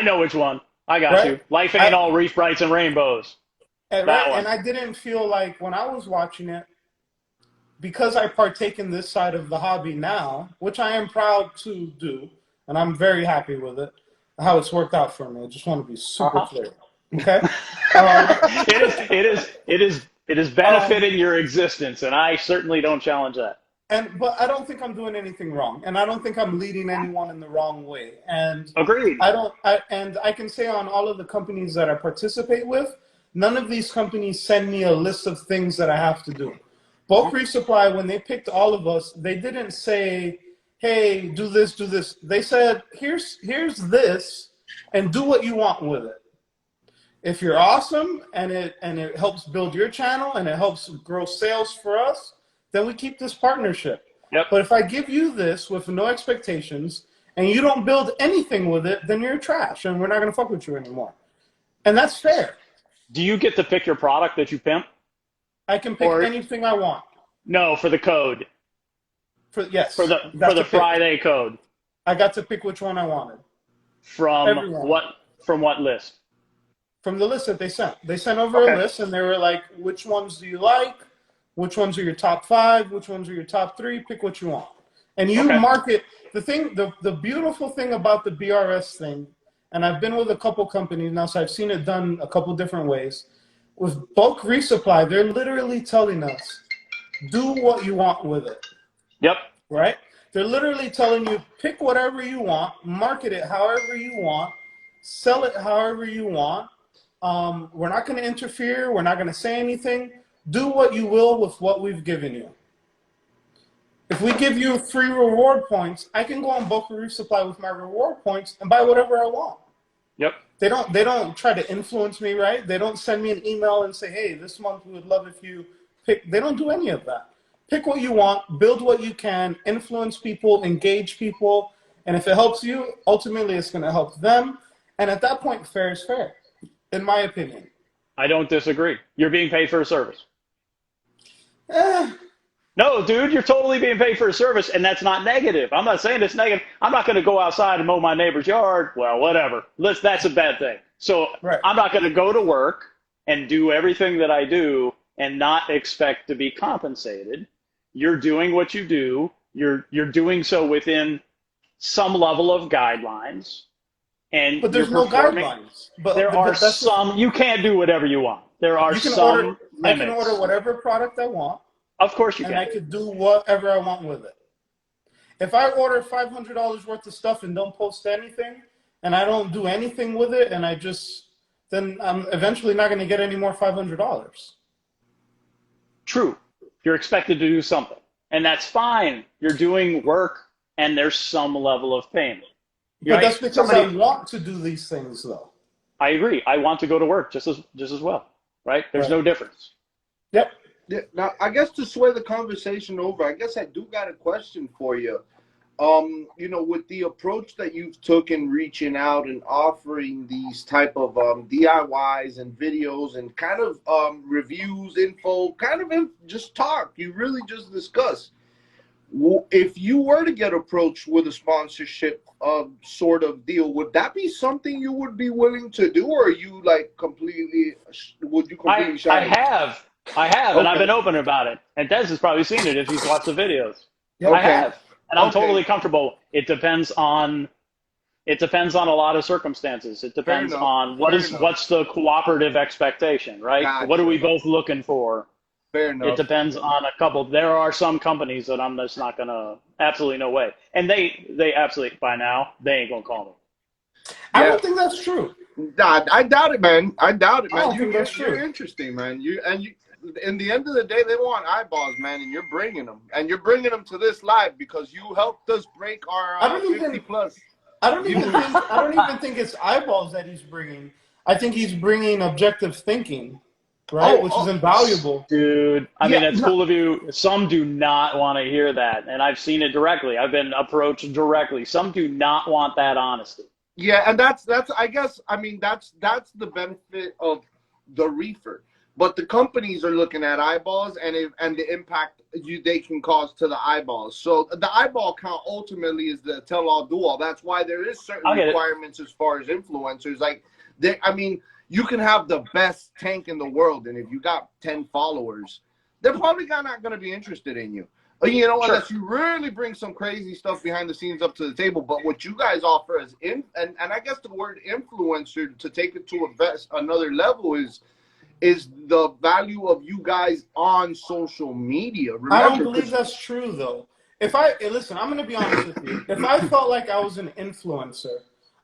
know which one. I got Right? you. Life ain't all reef brights and rainbows. And, That right? one. And I didn't feel like when I was watching it, because I partake in this side of the hobby now, which I am proud to do, and I'm very happy with it, how it's worked out for me. I just want to be super clear. Okay? It is Um, benefiting your existence, and I certainly don't challenge that. but I don't think I'm doing anything wrong, and I don't think I'm leading anyone in the wrong way. And Agreed. I can say on all of the companies that I participate with, none of these companies send me a list of things that I have to do. Bulk Resupply, when they picked all of us, they didn't say, "Hey, do this, do this." They said, "Here's this, and do what you want with it. If you're awesome and it helps build your channel and it helps grow sales for us, then we keep this partnership. Yep. But if I give you this with no expectations and you don't build anything with it, then you're trash and we're not going to fuck with you anymore." And that's fair. Do you get to pick your product that you pimp? I can pick Or anything I want. no, for the code, for Yes, the Friday code, I got to pick which one I wanted. from Everyone. what list? From the list that they sent. They sent over a Okay. list and they were like, which ones do you like? Which ones are your top 5? Which ones are your top 3? Pick what you want. And you Okay. market the beautiful thing about the BRS thing, and I've been with a couple companies now, so I've seen it done a couple different ways. With bulk resupply, they're literally telling us, do what you want with it. Yep. Right? They're literally telling you, pick whatever you want, market it however you want, sell it however you want. We're not going to interfere. We're not going to say anything. Do what you will with what we've given you. If we give you free reward points, I can go on bulk resupply with my reward points and buy whatever I want. Yep. They don't try to influence me, right? They don't send me an email and say, "Hey, this month we would love if you pick." They don't do any of that. Pick what you want, build what you can, influence people, engage people, and if it helps you, ultimately it's going to help them. And at that point, fair is fair, in my opinion. I don't disagree. You're being paid for a service. Eh, No, dude, you're totally being paid for a service, and that's not negative. I'm not saying it's negative. I'm not going to go outside and mow my neighbor's yard. Well, whatever. That's a bad thing. So right. I'm not going to go to work and do everything that I do and not expect to be compensated. You're doing what you do. You're doing so within some level of guidelines, and But there's you're no performing. guidelines. But There are that's some. You can't do whatever you want. There are you can some order. I can limits. order whatever product I want, Of course you and can. I could do whatever I want with it. If I order $500 worth of stuff and don't post anything, and I don't do anything with it, and then I'm eventually not going to get any more $500. True. You're expected to do something, and that's fine. You're doing work, and there's some level of payment. But Right? that's because I want to do these things, though. I agree. I want to go to work just as well. Right? There's Right. no difference. Yep. Yeah, now, I guess to sway the conversation over, I guess I do got a question for you. With the approach that you've taken, reaching out and offering these type of DIYs and videos and kind of reviews, info, kind of just talk. You really just discuss. If you were to get approached with a sponsorship sort of deal, would that be something you would be willing to do, or are you like would you completely shy? I have, and I've Okay. been open about it. And Des has probably seen it if he's watched the videos. Yeah. I Okay. have, and I'm Okay. totally comfortable. It depends on a lot of circumstances. It Fair depends enough. on Fair enough. what's the cooperative expectation, right? What are Gotcha. we both looking for? Fair It enough. depends on a couple. There are some companies that I'm just not gonna, absolutely no way. And they absolutely, by now they ain't gonna call me. I Yeah. don't think that's true. I doubt it, man. I doubt it, I man. don't think that's You're true. interesting, man. You. In the end of the day, they want eyeballs, man, and you're bringing them, and you're bringing them to this live because you helped us break our I don't 50 even. plus I don't even viewers. think. I don't even think it's eyeballs that he's bringing. I think he's bringing objective thinking, right? Oh, Which is oh, invaluable. Dude, I mean, yeah, it's no, cool of you. Some do not want to hear that, and I've seen it directly. I've been approached directly. Some do not want that honesty. yeah, and that's I guess I mean that's the benefit of the reefer. But the companies are looking at eyeballs and the impact they can cause to the eyeballs. So the eyeball count ultimately is the tell all do all. That's why there is certain I'll get it. requirements as far as influencers. Like I mean, you can have the best tank in the world, and if you got 10 followers, they're probably not going to be interested in you. You know, Sure. unless you really bring some crazy stuff behind the scenes up to the table. But what you guys offer as and I guess the word influencer to take it to another level is the value of you guys on social media. I don't Remember, believe because that's true, though. Listen, I'm going to be honest with you. If I felt like I was an influencer,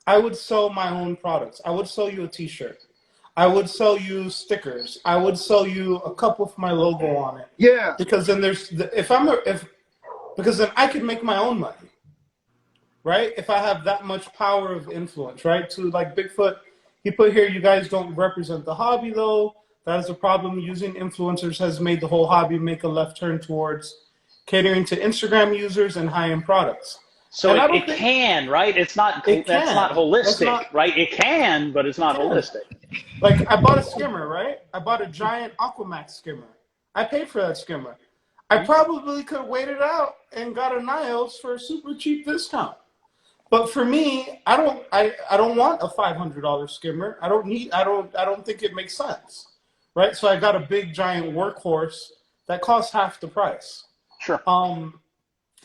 I would sell my own products. I would sell you a T-shirt. I would sell you stickers. I would sell you a cup with my logo on it. yeah, Because then because then I could make my own money, right? If I have that much power of influence, right? To like Bigfoot, he put here, you guys don't represent the hobby though. That is a problem. Using influencers has made the whole hobby make a left turn towards catering to Instagram users and high-end products. So And it, I don't it think can, right? It's not it that's not can. That's holistic, not, right? It can, but it's it not can. holistic. Like I bought a skimmer, right? I bought a giant Aquamax skimmer. I paid for that skimmer. I probably could have waited out and got a Niles for a super cheap discount. But for me, I don't want a $500 skimmer. I don't think it makes sense. Right? So I got a big giant workhorse that costs half the price. Sure.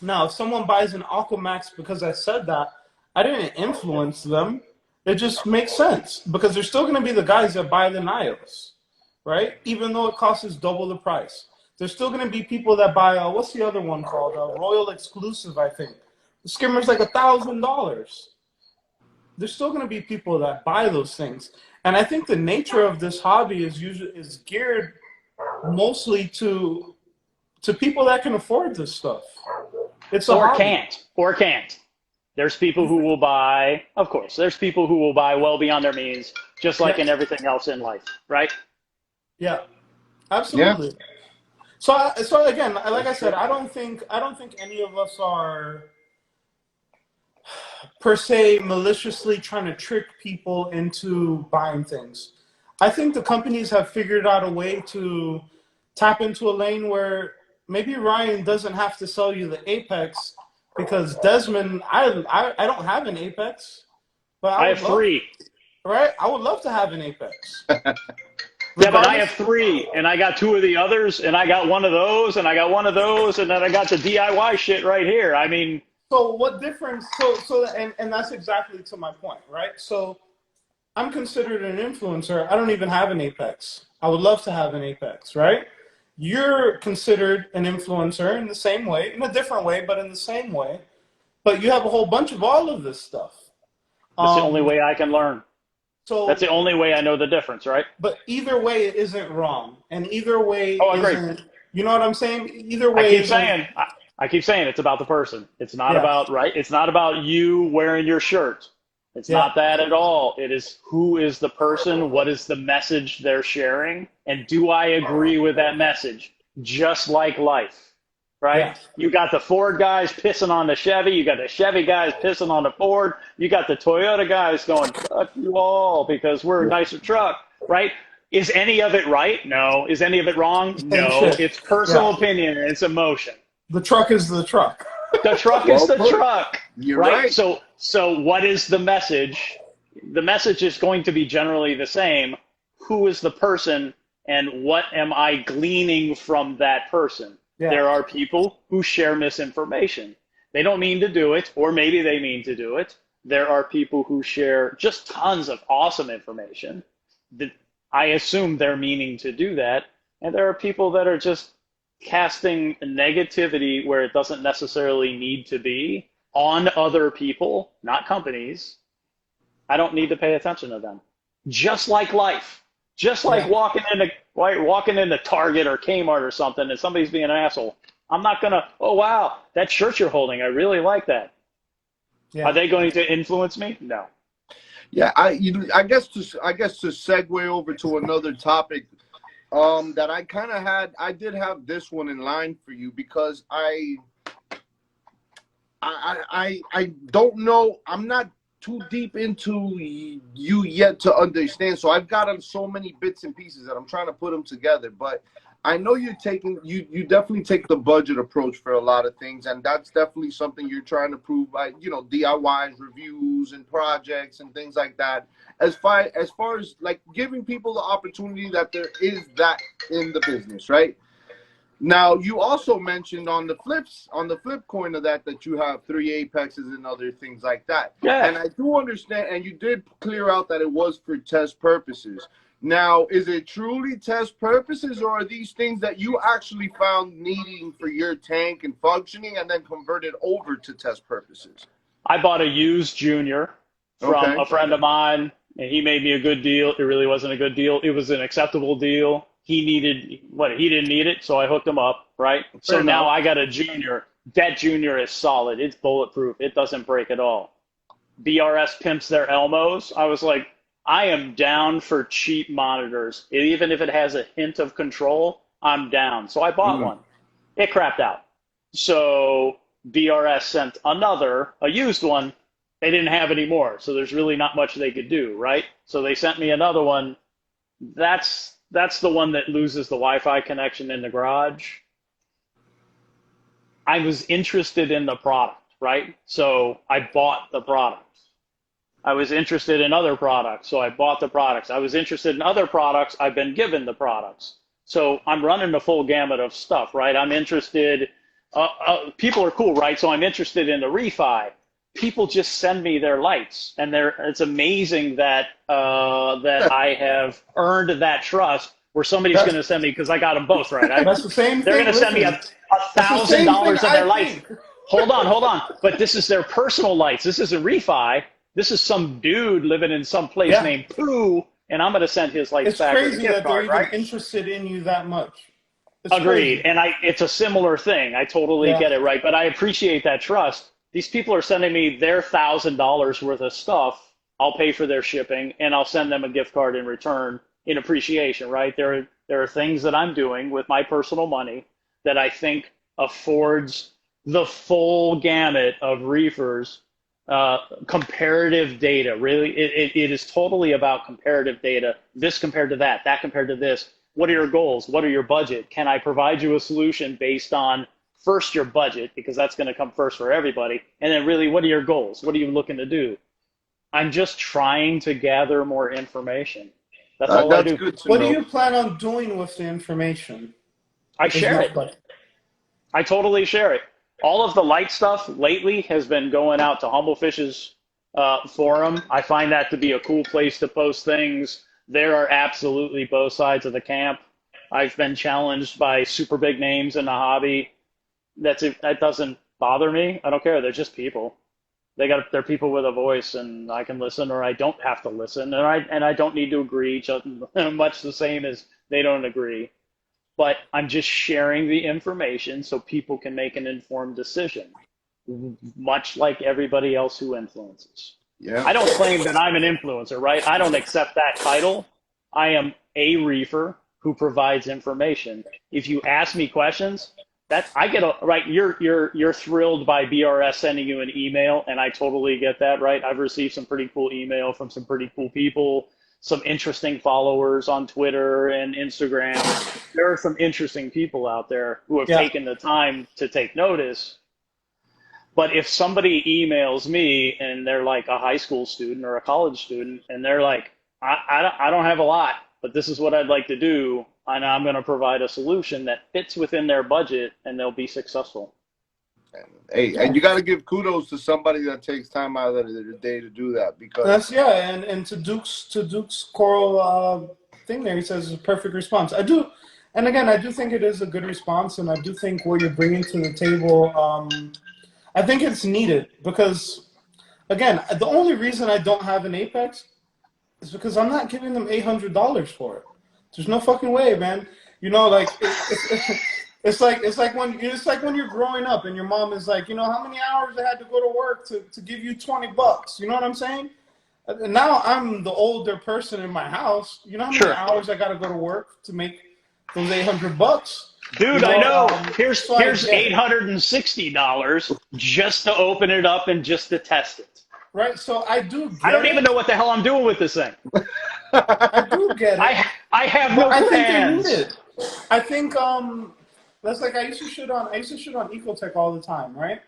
Now if someone buys an Aquamax because I said that, I didn't influence them. It just makes sense because they're still going to be the guys that buy the Niles, right? Even though it costs double the price. There's still going to be people that buy, what's the other one called? Royal Exclusive, I think. The skimmer's like $1,000. There's still going to be people that buy those things. And I think the nature of this hobby is geared mostly to people that can afford this stuff. It's a Or hobby. can't. Or can't. There's people who will buy, of course, there's people who will buy well beyond their means, just like Yeah, in everything else in life, right? yeah, yeah, absolutely. So again, like I that's said, true. I don't think any of us are per se maliciously trying to trick people into buying things. I think the companies have figured out a way to tap into a lane where maybe Ryan doesn't have to sell you the Apex because Desmond, I don't have an Apex, but I I would have love, three. right? I would love to have an Apex, Yeah, but I have regardless. three, and I got two of the others, and I got one of those, and I got one of those, and then I got the DIY shit right here. I mean, So what difference? And that's exactly to my point, right? So I'm considered an influencer. I don't even have an Apex. I would love to have an Apex, right? You're considered an influencer in the same way, in a different way, but in the same way. But you have a whole bunch of all of this stuff. that's the only Um, way I can learn. That's so, the only way I know the difference, right? but either way, it isn't wrong, and either way Oh, I agree. isn't. You know what I'm saying? Either I way keep isn't. saying, I keep saying it's about the person. It's not Yeah, about, right? It's not about you wearing your shirt. It's yeah, not that at all. It is who is the person, what is the message they're sharing, and do I agree with that message? Just like life, right? yeah. You got the Ford guys pissing on the Chevy. You got the Chevy guys pissing on the Ford. You got the Toyota guys going, fuck you all because we're a nicer truck, right? Is any of it right? No. Is any of it wrong? Same No. shit. It's personal Yeah, opinion and it's emotion. the truck is the truck. The truck is Well the put. truck, You're right? right. So what is the message? The message is going to be generally the same. Who is the person and what am I gleaning from that person? Yeah. There are people who share misinformation. They don't mean to do it, or maybe they mean to do it. There are people who share just tons of awesome information that I assume they're meaning to do that. And there are people that are just casting negativity where it doesn't necessarily need to be on other people, not companies. I don't need to pay attention to them. Just like life, just like Yeah. walking into Target or Kmart or something, and somebody's being an asshole. I'm not gonna. Oh wow, that shirt you're holding, I really like that. Are Yeah. they going to influence me? No. Yeah, I guess to segue over to another topic, that I did have this one in line for you because I don't know. I'm not too deep into you yet to understand. So I've got so many bits and pieces that I'm trying to put them together. But I know you definitely take the budget approach for a lot of things, and that's definitely something you're trying to prove by DIYs, reviews, and projects and things like that. As far as like giving people the opportunity that there is that in the business, right? Now, you also mentioned on the flip coin of that you have 3 apexes and other things like that. Yeah. And I do understand, and you did clear out that it was for test purposes. Now, is it truly test purposes, or are these things that you actually found needing for your tank and functioning and then converted over to test purposes? I bought a used Junior from Okay. a friend of mine, and he made me a good deal. It really wasn't a good deal. It was an acceptable deal. He didn't need it, so I hooked him up, right? Fair So now enough. I got a Junior. That Junior is solid. It's bulletproof. It doesn't break at all. BRS pimps their Elmos. I was like, I am down for cheap monitors. Even if it has a hint of control, I'm down. So I bought Mm. one. It crapped out. So BRS sent a used one. They didn't have any more. So there's really not much they could do, right? So they sent me another one. That's the one that loses the Wi-Fi connection in the garage. I was interested in the product, right? So I bought the product. I was interested in other products, so I bought the products. I was interested in other products, I've been given the products. So I'm running the full gamut of stuff, right? I'm interested, people are cool, right? So I'm interested in the refi. People just send me their lights, and it's amazing that that I have earned that trust where somebody's going That's to send me because I got them both right. that's the same They're going thing. to send me Listen, a that's the thousand same thing dollars of I their lights. think. Hold on. But this is their personal lights. This isn't refi. This is some dude living in some place Yeah. named Pooh, and I'm going to send his lights It's back with a crazy gift that they're card, even right? interested in you that much. It's Agreed. crazy. And it's a similar thing. I totally Yeah. get it, right? But I appreciate that trust. These people are sending me their $1,000 worth of stuff. I'll pay for their shipping, and I'll send them a gift card in return in appreciation, right? There are things that I'm doing with my personal money that I think affords the full gamut of reefers comparative data. Really, it is totally about comparative data. This compared to that compared to this. What are your goals? What are your budget? Can I provide you a solution based on first your budget, because that's going to come first for everybody, and then really, what are your goals? What are you looking to do? I'm just trying to gather more information. That's all I That's do. good to What do know. you plan on doing with the information? I Is share my it. question. I totally share it. All of the light stuff lately has been going out to Humblefish's forum. I find that to be a cool place to post things. There are absolutely both sides of the camp. I've been challenged by super big names in the hobby. That doesn't bother me. I don't care. They're just people. They're people with a voice, and I can listen or I don't have to listen, and I don't need to agree. Just much the same as they don't agree. But I'm just sharing the information so people can make an informed decision, much like everybody else who influences. Yeah. I don't claim that I'm an influencer, right? I don't accept that title. I am a reefer who provides information. If you ask me questions, that I get right. You're thrilled by BRS sending you an email, and I totally get that, right? I've received some pretty cool email from some pretty cool people, some interesting followers on Twitter and Instagram. There are some interesting people out there who have Yeah. taken the time to take notice. But if somebody emails me and they're like a high school student or a college student, and they're like, I don't have a lot, but this is what I'd like to do, and I'm going to provide a solution that fits within their budget, and they'll be successul. Hey, and you got to give kudos to somebody that takes time out of their day to do that, because and to Duke's choral thing there, he says it's a perfect response. I do, and again, I do think it is a good response, and I do think what you're bringing to the table, I think it's needed because, again, the only reason I don't have an Apex is because I'm not giving them $800 for it. There's no fucking way, man. You know, like it's like when you're growing up and your mom is like, you know, how many hours I had to go to work to give you $20. You know what I'm saying? And now I'm the older person in my house. You know how many hours I got to go to work to make those $800? Dude, you know, I know. Here's so $860 just to open it up and just to test it. Right, so I do get I don't even know what the hell I'm doing with this thing. I do get it. I have no plans. I think they need it. I think that's like I used to shit on Ecotech all the time, right?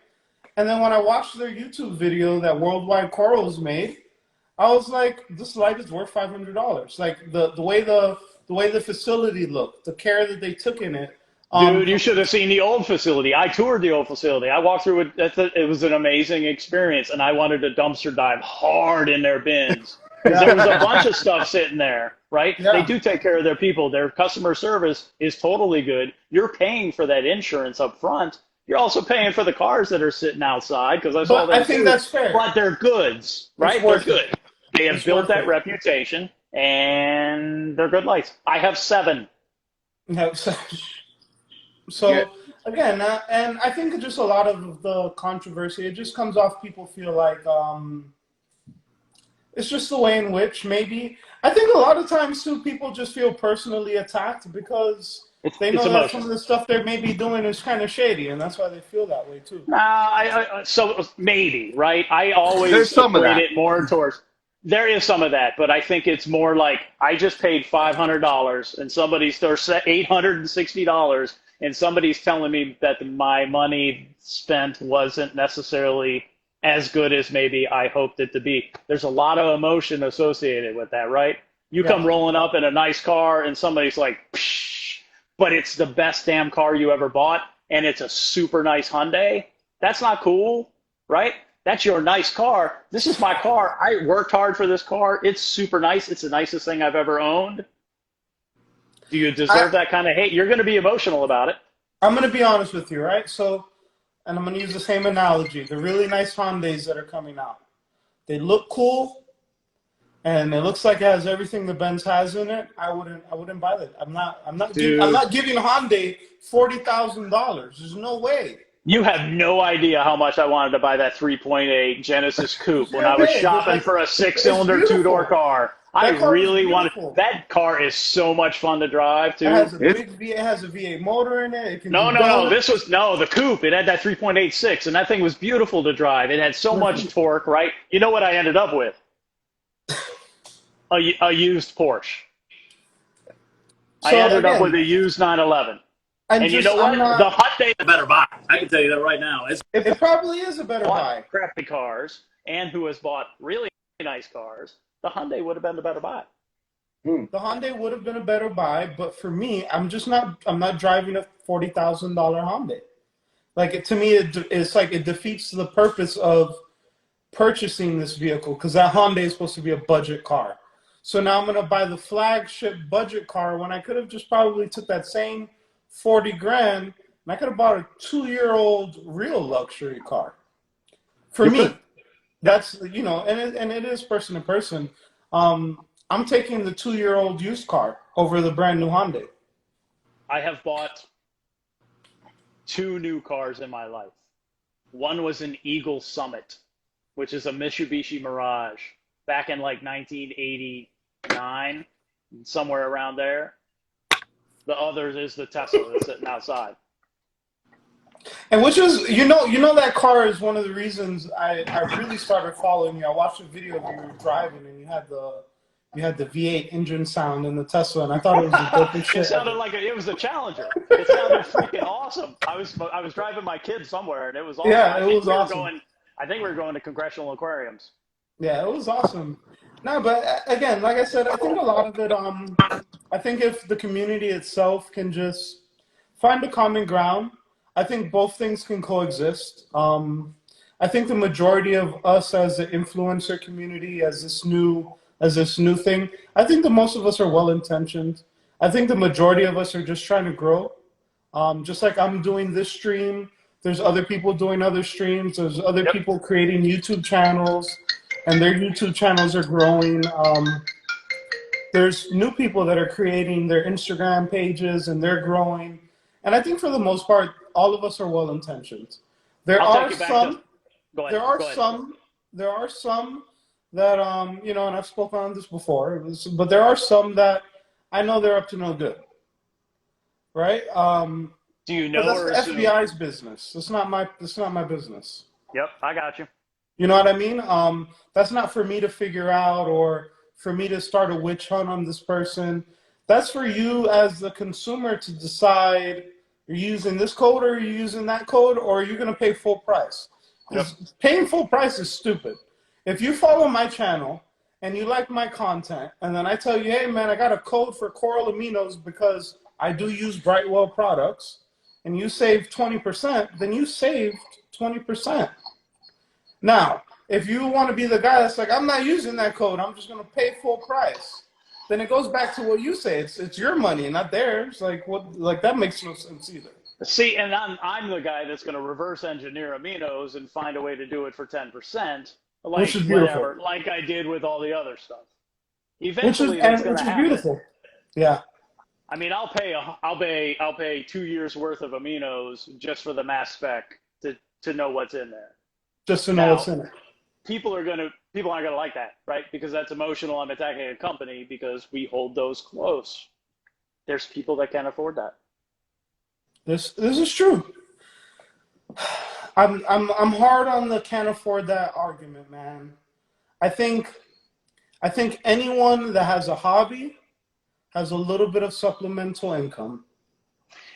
And then when I watched their YouTube video that Worldwide Corals made, I was like, this light is worth $500. Like the way the facility looked, the care that they took in it. Dude, you should have seen the old facility. I toured the old facility. I walked through it. It was an amazing experience, and I wanted to dumpster dive hard in their bins. Because there was a bunch of stuff sitting there, right? Yeah. They do take care of their people. Their customer service is totally good. You're paying for that insurance up front. You're also paying for the cars that are sitting outside, because I saw that. I think that's fair. But they're goods, right? They're good. They have built that reputation, and they're good lights. I have 7. So again, and I think just a lot of the controversy, it just comes off people feel like it's just the way in which maybe I think a lot of times too people just feel personally attacked because they know that some of the stuff they may be doing is kind of shady, and that's why they feel that way too. So maybe, right? I always rate it more towards. There is some of that, but I think it's more like I just paid $500 and somebody's $860. And somebody's telling me that my money spent wasn't necessarily as good as maybe I hoped it to be. There's a lot of emotion associated with that, right? You come rolling up in a nice car and somebody's like, psh, but it's the best damn car you ever bought and it's a super nice Hyundai. That's not cool, right? That's your nice car. This is my car. I worked hard for this car. It's super nice. It's the nicest thing I've ever owned. Do you deserve that kind of hate? You're going to be emotional about it. I'm going to be honest with you, right? So, and I'm going to use the same analogy. The really nice Hyundais that are coming out. They look cool, and it looks like it has everything the Benz has in it. I wouldn't buy that. I'm not giving Hyundai $40,000. There's no way. You have no idea how much I wanted to buy that 3.8 Genesis Coupe when I was shopping for a 6-cylinder 2-door car. I really wanted that car. Is so much fun to drive too. It has a V8 motor in it. No. This was the coupe. It had that 3.86, and that thing was beautiful to drive. It had so much torque, right? You know what I ended up with? A used Porsche. I ended up with a used 911. And you know what? The Hyundai is a better buy. I can tell you that right now. It probably is a better buy. Crappy cars, and who has bought really nice cars. The Hyundai would have been the better buy. The Hyundai would have been a better buy, but for me, I'm not driving a $40,000 Hyundai. Like to me, it's like it defeats the purpose of purchasing this vehicle because that Hyundai is supposed to be a budget car. So now I'm going to buy the flagship budget car when I could have just probably took that same $40,000 and I could have bought a 2-year-old real luxury car. For me. That's, and it is person to person. I'm taking the 2-year-old used car over the brand new Hyundai. I have bought 2 new cars in my life. One was an Eagle Summit, which is a Mitsubishi Mirage back in like 1989, somewhere around there. The other is the Tesla that's sitting outside. And which is, that car is one of the reasons I really started following you. I watched a video of you were driving and you had the V8 engine sound in the Tesla, and I thought it was the dopest shit. It sounded like it was a Challenger. It sounded freaking awesome. I was driving my kid somewhere, and it was awesome. Yeah, it was awesome. I think we were going to Congressional Aquariums. Yeah, it was awesome. No, but again, like I said, I think a lot of it, I think if the community itself can just find a common ground, I think both things can coexist. I think the majority of us as the influencer community, as this new thing, I think the most of us are well intentioned. I think the majority of us are just trying to grow. Just like I'm doing this stream, there's other people doing other streams. There's other Yep. people creating YouTube channels, and their YouTube channels are growing. There's new people that are creating their Instagram pages, and they're growing. And I think for the most part, all of us are well intentioned. There I'll take are you back to. some, Go ahead. there are Go ahead. some, there are some that and I've spoken on this before, but there are some that I know they're up to no good, right? Do you But know that's or the assume? FBI's business. It's not my business. Yep, I got you. You know what I mean? That's not for me to figure out or for me to start a witch hunt on this person. That's for you as the consumer to decide you're using this code or you're using that code or you're going to pay full price. Yep. Because paying full price is stupid. If you follow my channel and you like my content, and then I tell you, hey man, I got a code for coral aminos because I do use Brightwell products, and you save 20%, then you saved 20%. Now, if you want to be the guy that's like, I'm not using that code, I'm just going to pay full price, then it goes back to what you say. It's your money, not theirs. Like what? Like that makes no sense either. See, and I'm the guy that's going to reverse engineer aminos and find a way to do it for 10%, Which like is beautiful. whatever, like I did with all the other stuff. Eventually, that's going Which to is happen. beautiful. Yeah, I mean, I'll pay 2 years worth of aminos just for the mass spec to know what's in there. just to know what's Now, in it. people aren't gonna like that, right? Because that's emotional. I'm attacking a company because we hold those close. There's people that can't afford that. This is true. I'm hard on the can't afford that argument, man. I think I think anyone that has a hobby has a little bit of supplemental income.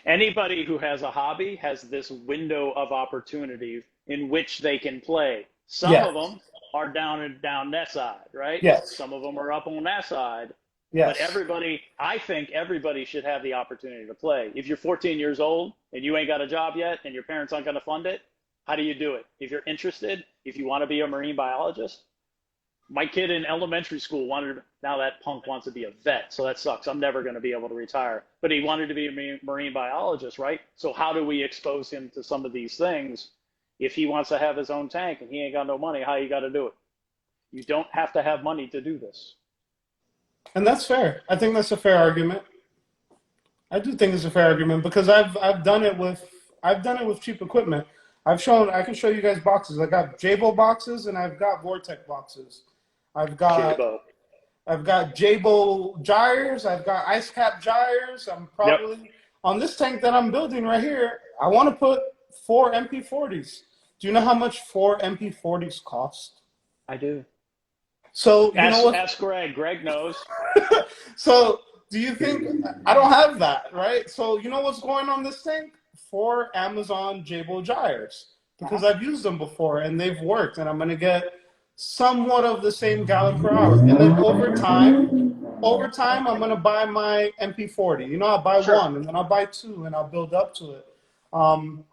Anybody who has a hobby has this window of opportunity in which they can play. Some of Yes, them are down that side, right? yes, Some of them are up on that side. But yes. I think everybody should have the opportunity to play. If you're 14 years old and you ain't got a job yet and your parents aren't going to fund it, how do you do it? If you're interested, if you want to be a marine biologist, my kid in elementary school wanted, now that punk wants to be a vet, so that sucks. I'm never going to be able to retire. But he wanted to be a marine biologist, right? So how do we expose him to some of these things? If he wants to have his own tank and he ain't got no money, how you got to do it? You don't have to have money to do this. And that's fair. I think that's a fair argument. I do think it's a fair argument because I've done it with cheap equipment. I can show you guys boxes. I got Jabo boxes and I've got Vortex boxes. I've got Jabo. I've got Jabo gyres. I've got ice cap gyres. I'm Yep, probably on this tank that I'm building right here. I want to put four MP40s. Do you know how much four MP40s cost? I do. So you know what? Ask Greg. Greg knows. So do you think I don't have that, right? So you know what's going on this tank? Four Amazon Jabo gyres because Uh-huh. I've used them before and they've worked, and I'm gonna get somewhat of the same gallon per hour. And then over time, I'm gonna buy my MP40. You know, I'll buy Sure. one and then I'll buy two and I'll build up to it. Um,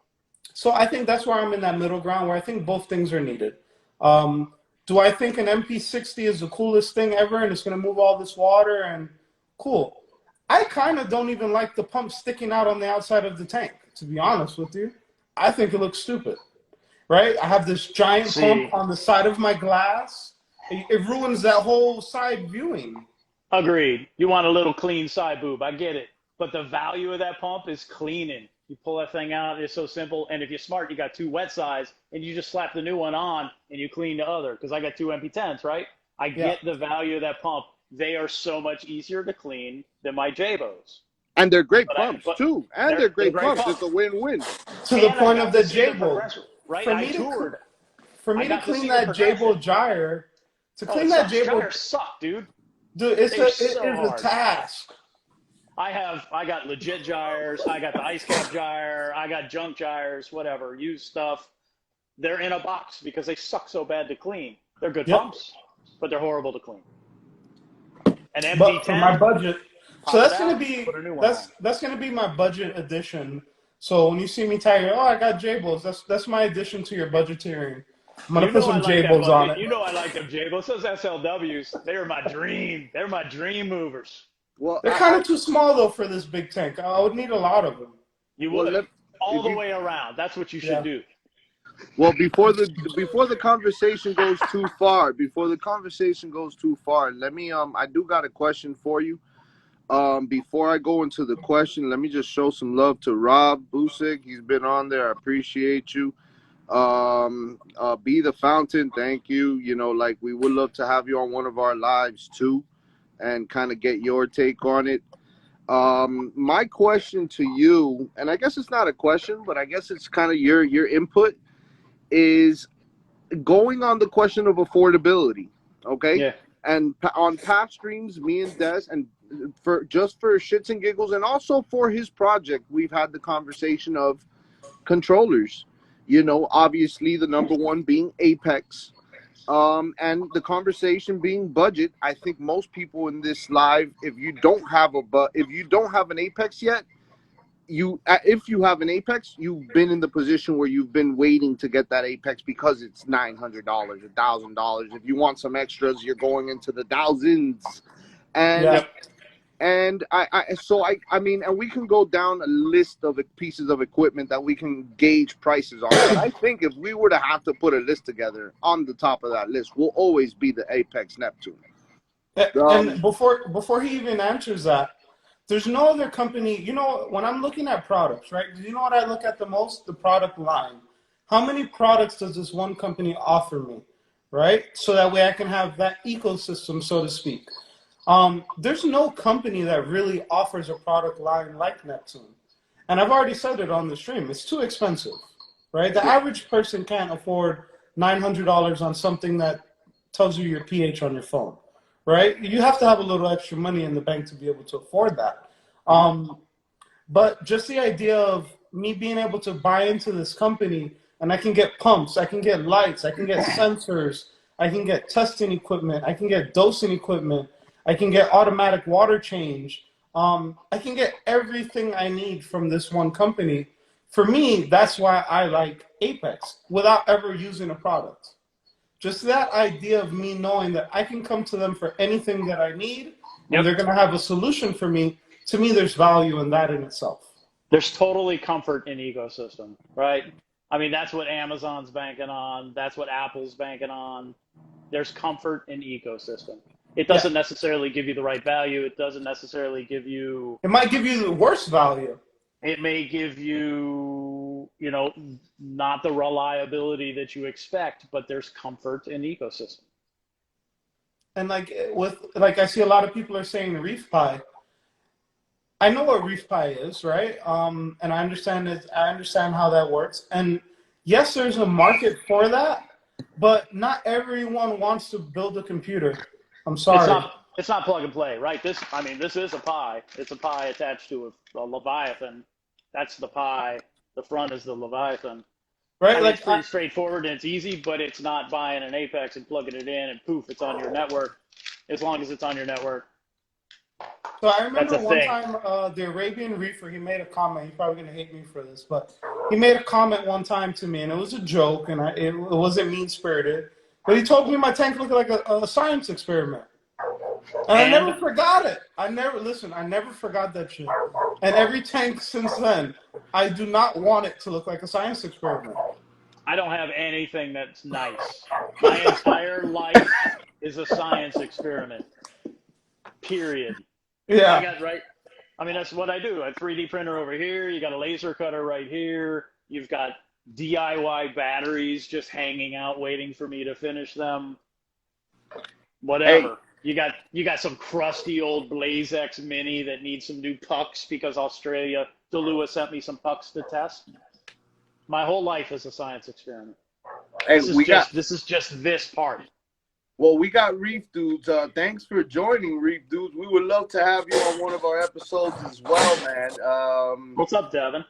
so I think that's where I'm in that middle ground where I think both things are needed. Um, do I think an MP60 is the coolest thing ever and it's going to move all this water and cool? I kind of don't even like the pump sticking out on the outside of the tank, to be honest with you. I think it looks stupid, right? I have this giant pump See, on the side of my glass. It ruins that whole side viewing. agreed. You want a little clean side boob. I get it. But the value of that pump is cleaning. You pull that thing out, it's so simple. And if you're smart, you got two wet sides and you just slap the new one on and you clean the other. Because I got two MP10s, right? I Yeah. get the value of that pump. They are so much easier to clean than my Jabos. And they're great But I pumps but too. And they're they're they're great great pumps. It's a pumps. win-win. To the And I point of got the to see the Jabo. progression, right? For me to for I me to got to clean see the that Jabo progression. gyre, to Oh, clean it that sucks. Jabo, Gyres suck, dude. dude, They're it so is a hard. task. I got legit gyres. I got the ice cap gyre. I got junk gyres, whatever, used stuff. They're in a box because they suck so bad to clean. They're good Yep. pumps, but they're horrible to clean. An But for my MD10, budget, so pop it that's gonna out, be put a new one on. that's gonna be my budget addition. So when you see me tag, oh, I got Jables. That's my addition to your budgeteering. I'm gonna You put know I some like that Jables on budget. it. You know I like them Jables. Those SLWs, they are my dream. They're my dream movers. Well, They're kind of too small though for this big tank. I would need a lot of them. You well, would. All if the you, way around. That's what you should Yeah. do. well, before the conversation goes too far, let me I do got a question for you. Before I go into the question, let me just show some love to Rob Busek. He's been on there. I appreciate you. Be the Fountain, thank you. You know, like, we would love to have you on one of our lives too, and kind of get your take on it. My question to you, and I guess it's not a question, but I guess it's kind of your input, is going on the question of affordability. Okay. Yeah. And on past streams, me and Des, and for shits and giggles, and also for his project, we've had the conversation of controllers. You know, obviously the number one being Apex, and the conversation being budget. I think most people in this live, if you don't have an Apex yet, if you have an Apex, you've been in the position where you've been waiting to get that Apex because it's $900, $1,000. If you want some extras, you're going into the thousands. And Yeah. and I mean, and we can go down a list of pieces of equipment that we can gauge prices on. But I think if we were to have to put a list together, on the top of that list will always be the Apex Neptune. And before he even answers that, there's no other company. You know, when I'm looking at products, right? Do you know what I look at the most? The product line. How many products does this one company offer me, right? So that way I can have that ecosystem, so to speak. There's no company that really offers a product line like Neptune. And I've already said it on the stream. It's too expensive, right? The average person can't afford $900 on something that tells you your pH on your phone, right? You have to have a little extra money in the bank to be able to afford that. But just the idea of me being able to buy into this company, and I can get pumps, I can get lights, I can get sensors, I can get testing equipment, I can get dosing equipment, I can get automatic water change. I can get everything I need from this one company. For me, that's why I like Apex without ever using a product. Just that idea of me knowing that I can come to them for anything that I need, and they're going to have a solution for me. To me, there's value in that in itself. There's totally comfort in ecosystem, right? I mean, that's what Amazon's banking on. That's what Apple's banking on. There's comfort in ecosystem. It doesn't necessarily give you the right value. It doesn't necessarily give you... It might give you the worst value. It may give you, you know, not the reliability that you expect, but there's comfort in ecosystem. And I see a lot of people are saying Reef Pie. I know what Reef Pie is, right? And I understand it. I understand how that works. And yes, there's a market for that, but not everyone wants to build a computer. I'm sorry. It's not plug and play, right? This is a pie. It's a pie attached to a Leviathan. That's the pie. The front is the Leviathan. Right? It's pretty straightforward and it's easy, but it's not buying an Apex and plugging it in and poof, it's on your network. As long as it's on your network. So I remember one time the Arabian Reefer, he made a comment. He's probably going to hate me for this, but he made a comment one time to me, and it was a joke, and it wasn't mean-spirited. But he told me my tank looked like a science experiment. And I never forgot it. I never forgot that shit. And every tank since then, I do not want it to look like a science experiment. I don't have anything that's nice. My entire life is a science experiment. Period. Yeah. That's what I do. A 3D printer over here. You got a laser cutter right here. You've got DIY batteries just hanging out waiting for me to finish them. Whatever. Hey. You got some crusty old BlazeX Mini that needs some new pucks because Australia, DeLua sent me some pucks to test. My whole life is a science experiment. Hey, this is just this part. Well, we got Reef Dudes. Thanks for joining, Reef Dudes. We would love to have you on one of our episodes as well, man. What's up, Devin?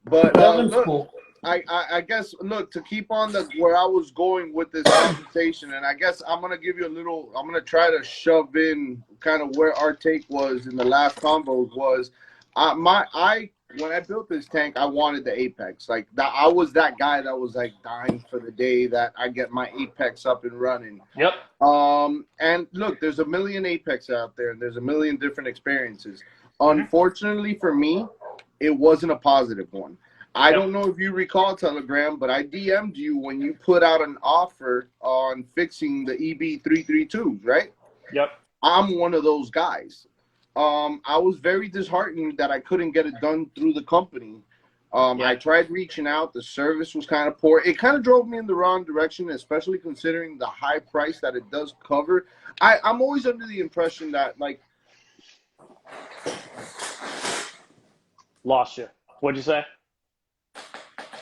But Devin's cool. I guess look to keep on the where I was going with this conversation, and I guess I'm gonna give you a little. I'm gonna try to shove in kind of where our take was in the last convo was. I when I built this tank, I wanted the Apex. Like that, I was that guy that was like dying for the day that I get my Apex up and running. Yep. And look, there's a million Apex out there, and there's a million different experiences. Unfortunately for me, it wasn't a positive one. I don't know if you recall, Telegram, but I DM'd you when you put out an offer on fixing the EB332s, right? Yep. I'm one of those guys. I was very disheartened that I couldn't get it done through the company. I tried reaching out. The service was kind of poor. It kind of drove me in the wrong direction, especially considering the high price that it does cover. I'm always under the impression that, like... Lost you. What'd you say?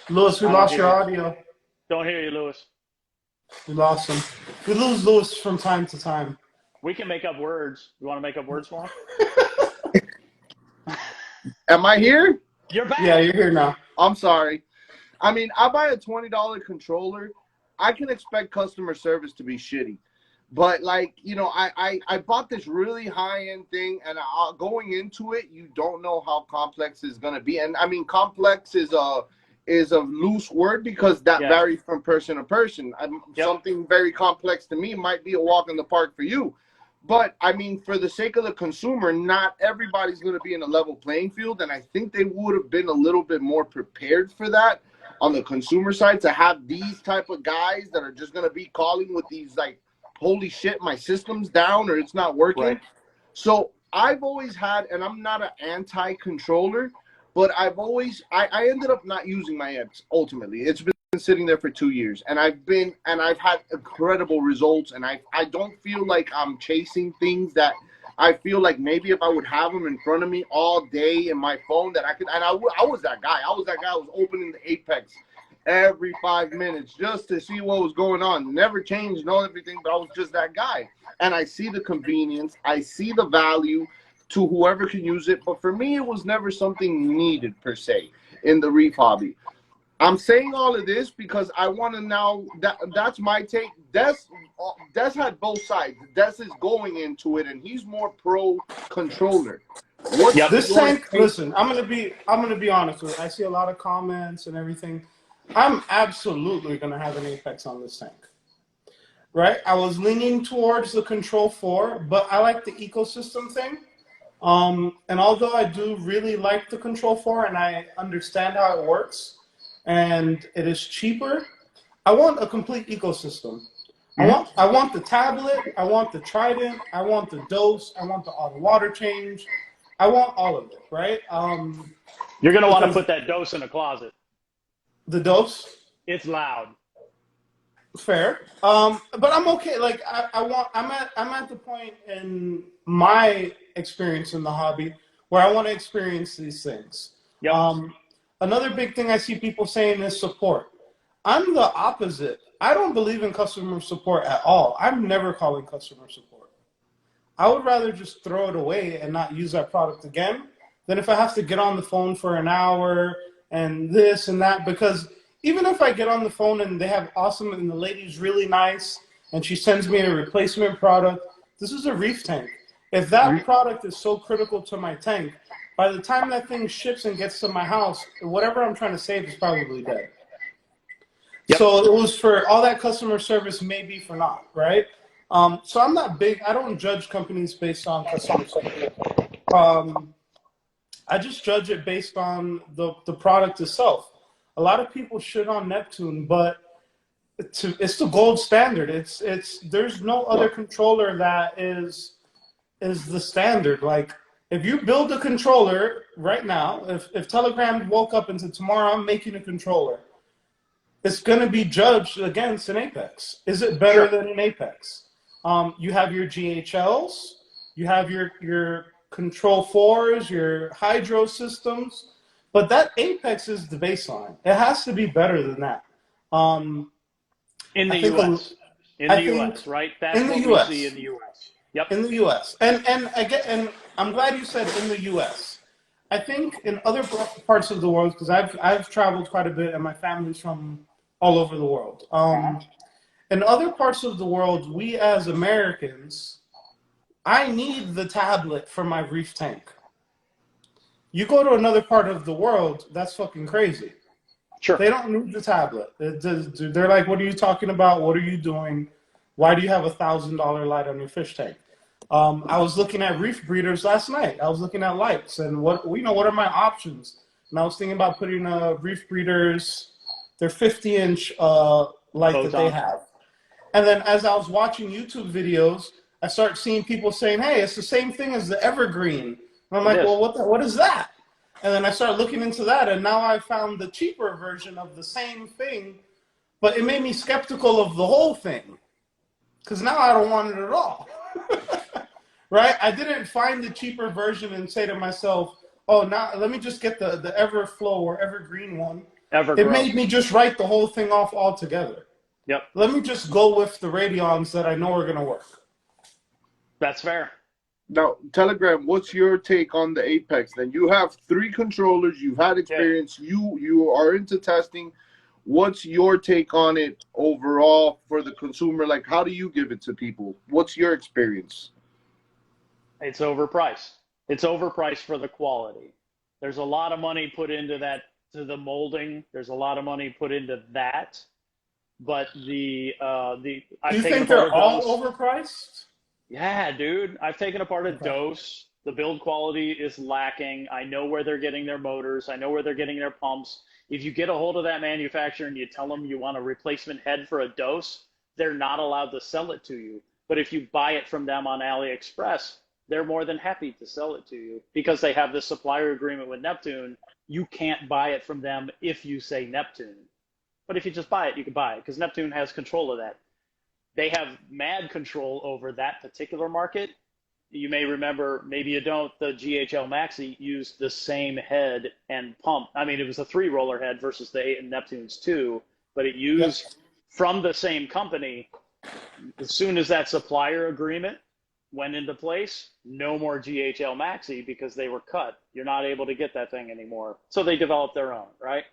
Lewis, we lost your audio. Don't hear you, Lewis. We lost him. We lose Lewis from time to time. We can make up words. You want to make up words for him? Am I here? You're back. Yeah, you're here now. I'm sorry. I mean, I buy a $20 controller. I can expect customer service to be shitty. But, like, you know, I bought this really high-end thing, and going into it, you don't know how complex it's going to be. And, I mean, complex is a loose word because that varies from person to person. Something very complex to me might be a walk in the park for you. But, I mean, for the sake of the consumer, not everybody's going to be in a level playing field, and I think they would have been a little bit more prepared for that on the consumer side to have these type of guys that are just going to be calling with these, like, holy shit, my system's down or it's not working. Right. So I've always had, and I'm not an anti-controller, but I ended up not using my amps ultimately. It's been sitting there for 2 years, and I've had incredible results, and I don't feel like I'm chasing things that I feel like maybe if I would have them in front of me all day in my phone that I could, and I was that guy. I was opening the Apex every 5 minutes just to see what was going on. Never changed, no everything, but I was just that guy. And I see the convenience. I see the value to whoever can use it. But for me, it was never something needed per se in the reef hobby. I'm saying all of this because I want to now, that's my take. Des had both sides. Des is going into it, and he's more pro controller. This tank, listen, I'm gonna be honest with you. I see a lot of comments and everything. I'm absolutely going to have an Apex on this tank, right? I was leaning towards the Control 4, but I like the ecosystem thing. And although I do really like the Control 4 and I understand how it works and it is cheaper, I want a complete ecosystem. I want the tablet, I want the Trident, I want the dose, I want the auto water change. I want all of it, right? You're going to want to put that dose in a closet. The dose? It's loud. Fair. But I'm okay. Like I'm at the point in my experience in the hobby where I want to experience these things. Yep. Another big thing I see people saying is support. I'm the opposite. I don't believe in customer support at all. I'm never calling customer support. I would rather just throw it away and not use that product again than if I have to get on the phone for an hour and this and that, because even if I get on the phone and they have awesome and the lady's really nice and she sends me a replacement product, this is a reef tank. If that product is so critical to my tank, by the time that thing ships and gets to my house, whatever I'm trying to save is probably dead. Yep. So it was for all that customer service, maybe for not, right? So I'm not big. I don't judge companies based on customer service. I just judge it based on the product itself. A lot of people shit on Neptune, but it's the gold standard. There's no other controller that is the standard. Like if you build a controller right now, if Telegram woke up and said tomorrow I'm making a controller, it's going to be judged against an Apex. Is it better than an Apex? You have your GHLs, you have your Control 4s, your hydro systems, but that Apex is the baseline. It has to be better than that. In the U.S. In the U.S., right? That's what we see in the U.S. Yep. In the U.S. And I'm glad you said in the U.S. I think in other parts of the world, because I've traveled quite a bit, and my family's from all over the world. Uh-huh. In other parts of the world, we as Americans, I need the tablet for my reef tank. You go to another part of the world, that's fucking crazy. Sure. They don't need the tablet. They're like, what are you talking about? What are you doing? Why do you have $1,000 light on your fish tank? I was looking at reef breeders last night. I was looking at lights and what are my options? And I was thinking about putting reef breeders, their 50-inch light that they Photon. have. And then as I was watching YouTube videos, I start seeing people saying, "Hey, it's the same thing as the evergreen." And I'm It like, is. "Well, what is that?" And then I started looking into that, and now I found the cheaper version of the same thing, but it made me skeptical of the whole thing because now I don't want it at all. Right? I didn't find the cheaper version and say to myself, "Oh, now let me just get the Everflow or Evergreen one." It Evergrow. made me just write the whole thing off altogether. Yep. Let me just go with the radions that I know are going to work. That's fair. Now, Telegram, what's your take on the Apex? Then you have three controllers. You've had Yeah. experience. You are into testing. What's your take on it overall for the consumer? Like, how do you give it to people? What's your experience? It's overpriced. It's overpriced for the quality. There's a lot of money put into that, to the molding. There's a lot of money put into that. But the Do I've you taken think apart they're a all dose. overpriced? Yeah, dude. I've taken apart a Okay. dose. The build quality is lacking. I know where they're getting their motors. I know where they're getting their pumps. If you get a hold of that manufacturer and you tell them you want a replacement head for a dose, they're not allowed to sell it to you. But if you buy it from them on AliExpress, they're more than happy to sell it to you because they have the supplier agreement with Neptune. You can't buy it from them if you say Neptune. But if you just buy it, you can buy it because Neptune has control of that. They have mad control over that particular market. You may remember, maybe you don't, the GHL Maxi used the same head and pump. I mean, it was a three roller head versus the 8 and Neptune's 2, but it Yep. used from the same company. As soon as that supplier agreement went into place, no more GHL Maxi because they were cut. You're not able to get that thing anymore. So they developed their own, right?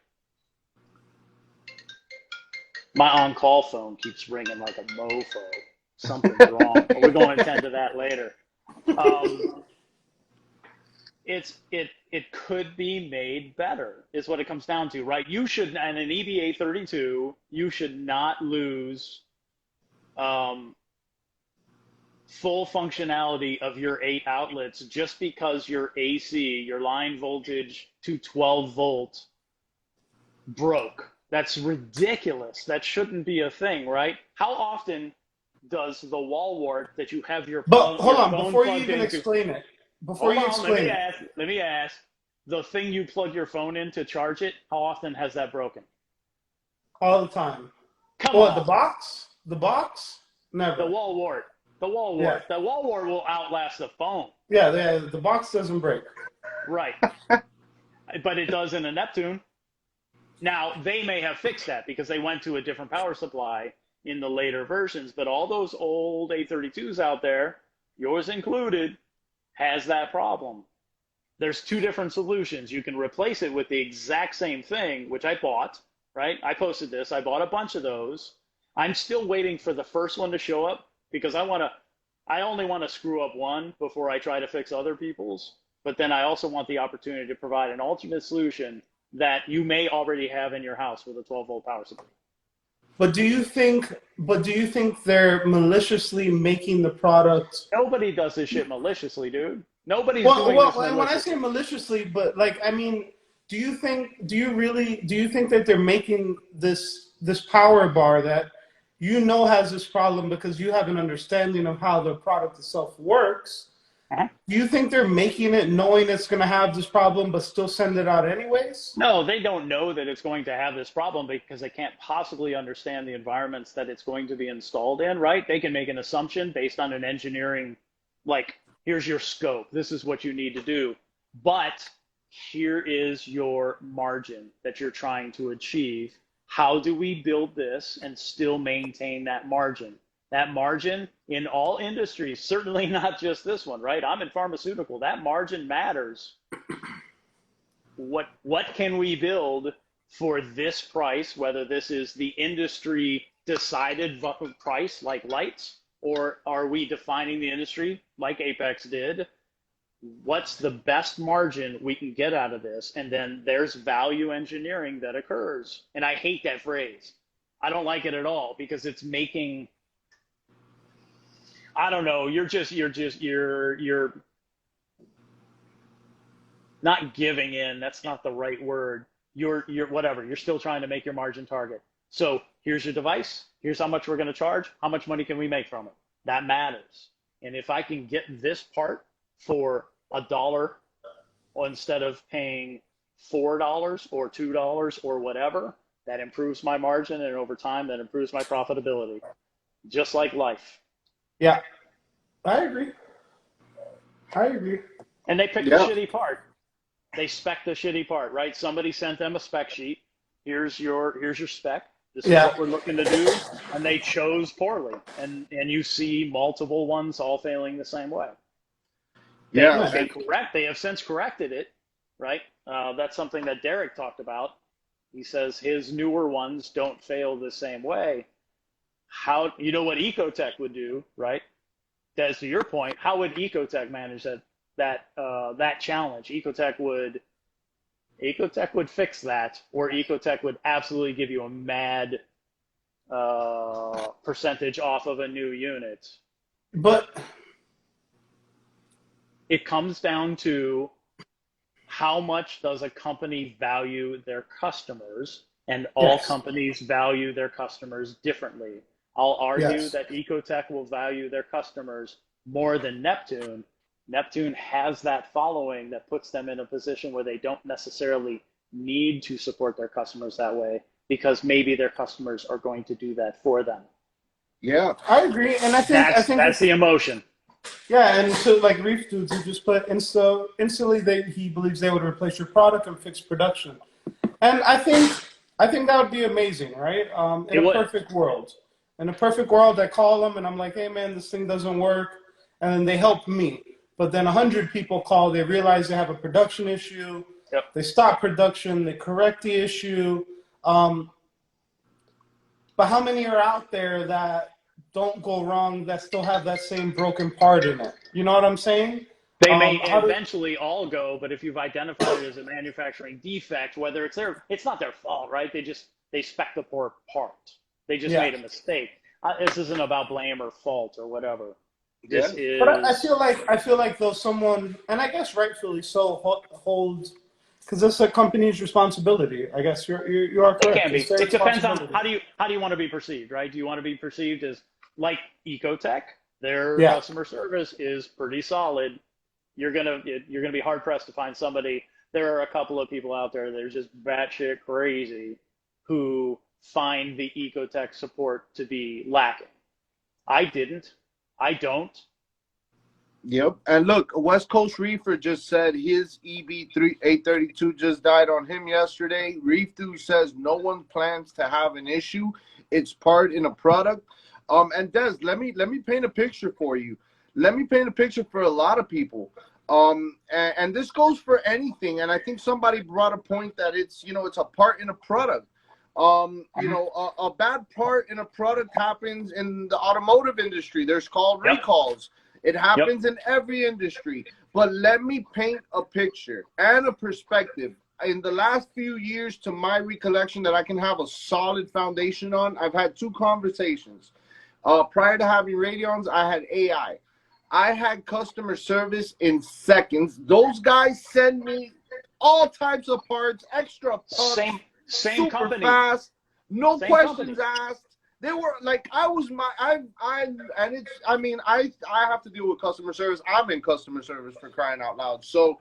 My on-call phone keeps ringing like a mofo. Something's wrong. But we're going to attend to that later. Um, it could be made better, is what it comes down to, right? You should, and an EVA 32, you should not lose um, full functionality of your 8 outlets just because your AC, your line voltage to 12 volt, broke. That's ridiculous. That shouldn't be a thing, right? How often does the wall wart that you have But hold your on, phone before you plugged even into? explain it, before Hold you on, let explain me it, ask. Let me ask. The thing you plug your phone in to charge it, how often has that broken? all the time. Come What, the on. box? The box? The Never. wall wart. The wall Yeah. wart. The wall wart will outlast the phone. Yeah, the box doesn't break. Right. But it does in a Neptune. Now, they may have fixed that because they went to a different power supply in the later versions, but all those old A32s out there, yours included, has that problem. There's two different solutions. You can replace it with the exact same thing, which I bought, right? I posted this. I bought a bunch of those. I'm still waiting for the first one to show up because I only want to screw up one before I try to fix other people's. But then I also want the opportunity to provide an alternate solution that you may already have in your house with a 12-volt power supply. But do you think they're maliciously making the product? Nobody does this shit maliciously, dude. Nobody's Well, doing this well, and when I say maliciously. maliciously, but like I mean, do you think that they're making this power bar that has this problem because you have an understanding of how the product itself works? Uh-huh. Do you think they're making it knowing it's going to have this problem, but still send it out anyways? No, they don't know that it's going to have this problem because they can't possibly understand the environments that it's going to be installed in, right? They can make an assumption based on an engineering, like, here's your scope, this is what you need to do. But here is your margin that you're trying to achieve. How do we build this and still maintain that margin? That margin in all industries, certainly not just this one, right? I'm in pharmaceutical. That margin matters. what can we build for this price, whether this is the industry decided price like lights, or are we defining the industry like Apex did? What's the best margin we can get out of this? And then there's value engineering that occurs. And I hate that phrase. I don't like it at all because it's making, I don't know, you're not giving in. That's not the right word. You're whatever. You're still trying to make your margin target. So here's your device. Here's how much we're going to charge. How much money can we make from it? That matters. And if I can get this part for $1 instead of paying $4 or $2 or whatever, that improves my margin, and over time that improves my profitability. Just like life. Yeah, I agree. I agree. And they picked the shitty part. They spec the shitty part, right? Somebody sent them a spec sheet. Here's your spec. This is what we're looking to do, and they chose poorly. And you see multiple ones all failing the same way. They have since corrected it, right? That's something that Derek talked about. He says his newer ones don't fail the same way. How, you know what Ecotech would do, right? Des, to your point, how would Ecotech manage that challenge? Ecotech would fix that, or Ecotech would absolutely give you a mad percentage off of a new unit. But it comes down to how much does a company value their customers, and all companies value their customers differently. I'll argue that Ecotech will value their customers more than Neptune. Neptune has that following that puts them in a position where they don't necessarily need to support their customers that way, because maybe their customers are going to do that for them. Yeah, I agree, and I think that's the emotion. Yeah, and so like Reef dudes, who just put instantly he believes they would replace your product and fix production, and I think that would be amazing, right? In a perfect world, I call them and I'm like, hey man, this thing doesn't work, and then they help me. But then 100 people call, they realize they have a production issue, they stop production, they correct the issue. But how many are out there that don't go wrong, that still have that same broken part in it? You know what I'm saying? They may eventually all go, but if you've identified it as a manufacturing defect, whether it's not their fault, right? They spec the poor part. They just made a mistake. This isn't about blame or fault or whatever. This is. But I feel like though someone, and I guess rightfully so, holds, because it's a company's responsibility. I guess you are correct. It can be. It depends on how do you want to be perceived, right? Do you want to be perceived as like Ecotech? Their customer service is pretty solid. You're gonna be hard pressed to find somebody. There are a couple of people out there that are just batshit crazy who find the Ecotech support to be lacking. I don't. Yep. And look, West Coast Reefer just said his EB832 just died on him yesterday. Reef Dude says no one plans to have an issue. It's part in a product. And Des, let me paint a picture for you. Let me paint a picture for a lot of people. And this goes for anything. And I think somebody brought a point that it's a part in a product. A bad part in a product happens in the automotive industry. There's called recalls. It happens in every industry. But let me paint a picture and a perspective. In the last few years, to my recollection, that I can have a solid foundation on, I've had 2 conversations. Prior to having Radions, I had AI. I had customer service in seconds. Those guys send me all types of parts, extra parts. Same super company. Fast, no Same questions company. asked. They were like, I have to deal with customer service. I'm in customer service, for crying out loud. So,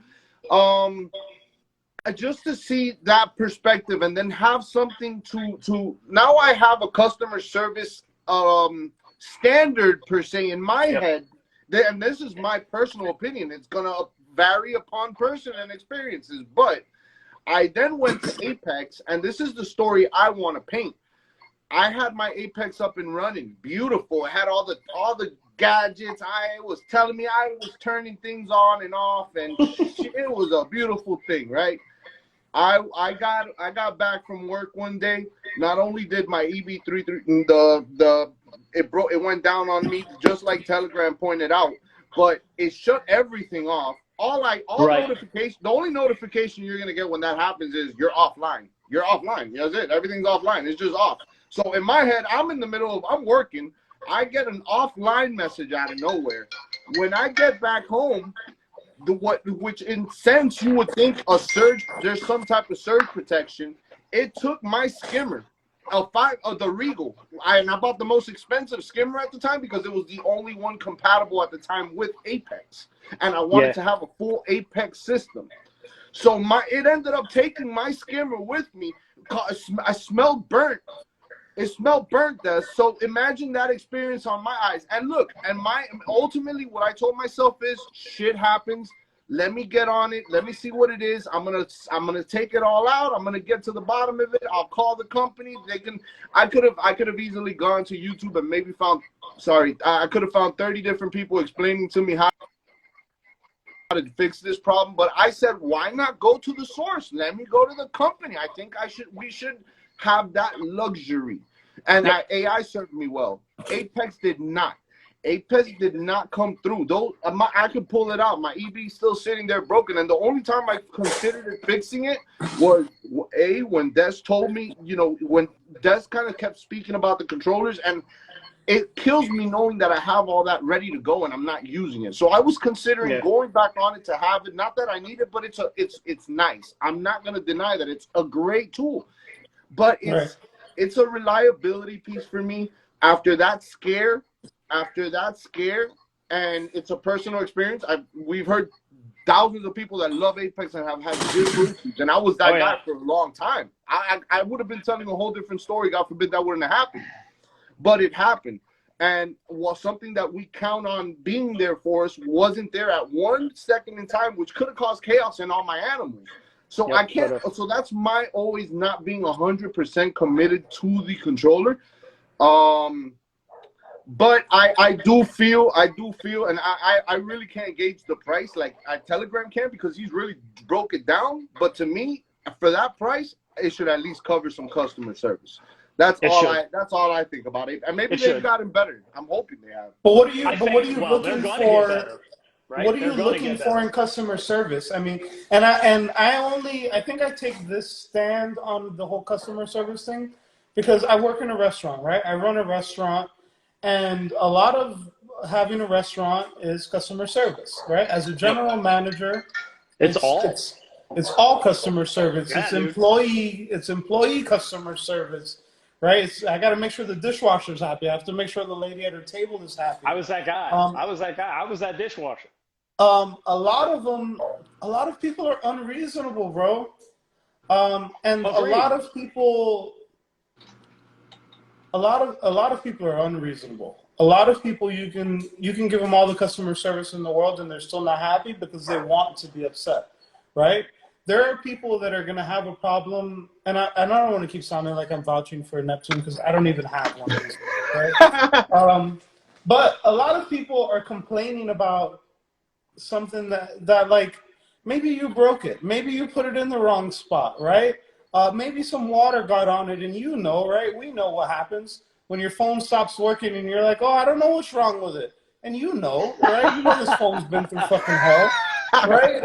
just to see that perspective and then have something to now I have a customer service standard per se in my head. And this is my personal opinion. It's gonna vary upon person and experiences, but I then went to Apex, and this is the story I want to paint. I had my Apex up and running, beautiful. I had all the gadgets. I was telling me I was turning things on and off, and it was a beautiful thing, right? I got back from work one day. Not only did my EB33 it went down on me just like Telegram pointed out, but it shut everything off. Right. Notification, the only notification you're gonna get when that happens is you're offline. You're offline. That's it. Everything's offline. It's just off. So in my head, I'm working. I get an offline message out of nowhere. When I get back home, which in sense you would think there's some type of surge protection. It took my skimmer, the Regal, and I bought the most expensive skimmer at the time because it was the only one compatible at the time with Apex, and I wanted to have a full Apex system. So it ended up taking my skimmer with me. I smelled burnt. It smelled burnt there. So imagine that experience on my eyes. And look, ultimately what I told myself is shit happens. Let me get on it. Let me see what it is. I'm gonna take it all out. I'm gonna get to the bottom of it. I'll call the company. I could have easily gone to YouTube and maybe I could have found 30 different people explaining to me how to fix this problem. But I said, why not go to the source? Let me go to the company. I think we should have that luxury. And AI served me well. Apex did not. Apex did not come through. Though I could pull it out. My EB still sitting there broken. And the only time I considered fixing it was when Des told me, when Des kind of kept speaking about the controllers, and it kills me knowing that I have all that ready to go and I'm not using it. So I was considering going back on it to have it. Not that I need it, but it's nice. I'm not gonna deny that it's a great tool. But it's a reliability piece for me. After that scare, and it's a personal experience. We've heard thousands of people that love Apex and have had zero issues, and I was that guy for a long time. I would have been telling a whole different story. God forbid that wouldn't have happened, but it happened. And something that we count on being there for us wasn't there at 1 second in time, which could have caused chaos in all my animals. So I can't. So that's my always not being 100% committed to the controller. But I do feel, and I really can't gauge the price like Telegram can, because he's really broke it down. But to me, for that price, it should at least cover some customer service. That's all I think about it. And maybe they've gotten better. I'm hoping they have. But what are you looking for? Right? What are you looking for in customer service? I mean, I think I take this stand on the whole customer service thing because I work in a restaurant, right? I run a restaurant, and a lot of having a restaurant is customer service, right? As a general manager, it's all customer service. Yeah, it's employee customer service. Right, I got to make sure the dishwasher's happy. I have to make sure the lady at her table is happy. I was that guy. I was that dishwasher. A lot of people are unreasonable, bro. And a lot of people are unreasonable. A lot of people you can give them all the customer service in the world and they're still not happy because they want to be upset, right? There are people that are going to have a problem, and I don't want to keep sounding like I'm vouching for Neptune because I don't even have one of these, right? But a lot of people are complaining about something that like, maybe you broke it. Maybe you put it in the wrong spot, right? Maybe some water got on it, and right? We know what happens when your phone stops working and you're like, oh, I don't know what's wrong with it. And right? You know this phone's been through fucking hell, right?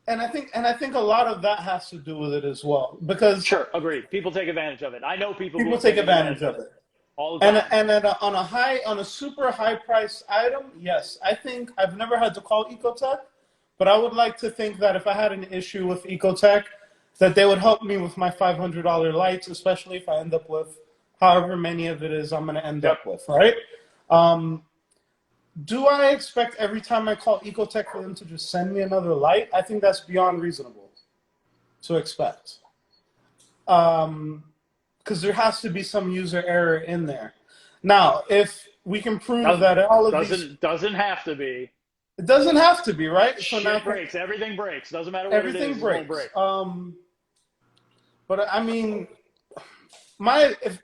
And I think a lot of that has to do with it as well, because agreed. People take advantage of it. I know people take advantage of it all the time. And on a super high price item, yes, I think I've never had to call Ecotech, but I would like to think that if I had an issue with Ecotech, that they would help me with my $500 lights, especially if I end up with however many of it is I'm going to end up with, right? Do I expect every time I call Ecotech for them to just send me another light? I think that's beyond reasonable to expect. Because there has to be some user error in there. Now, if we can prove that all of these... Doesn't have to be. It doesn't have to be, right? So now breaks. Everything breaks. Doesn't matter what everything it is. Breaks. Break. But I mean,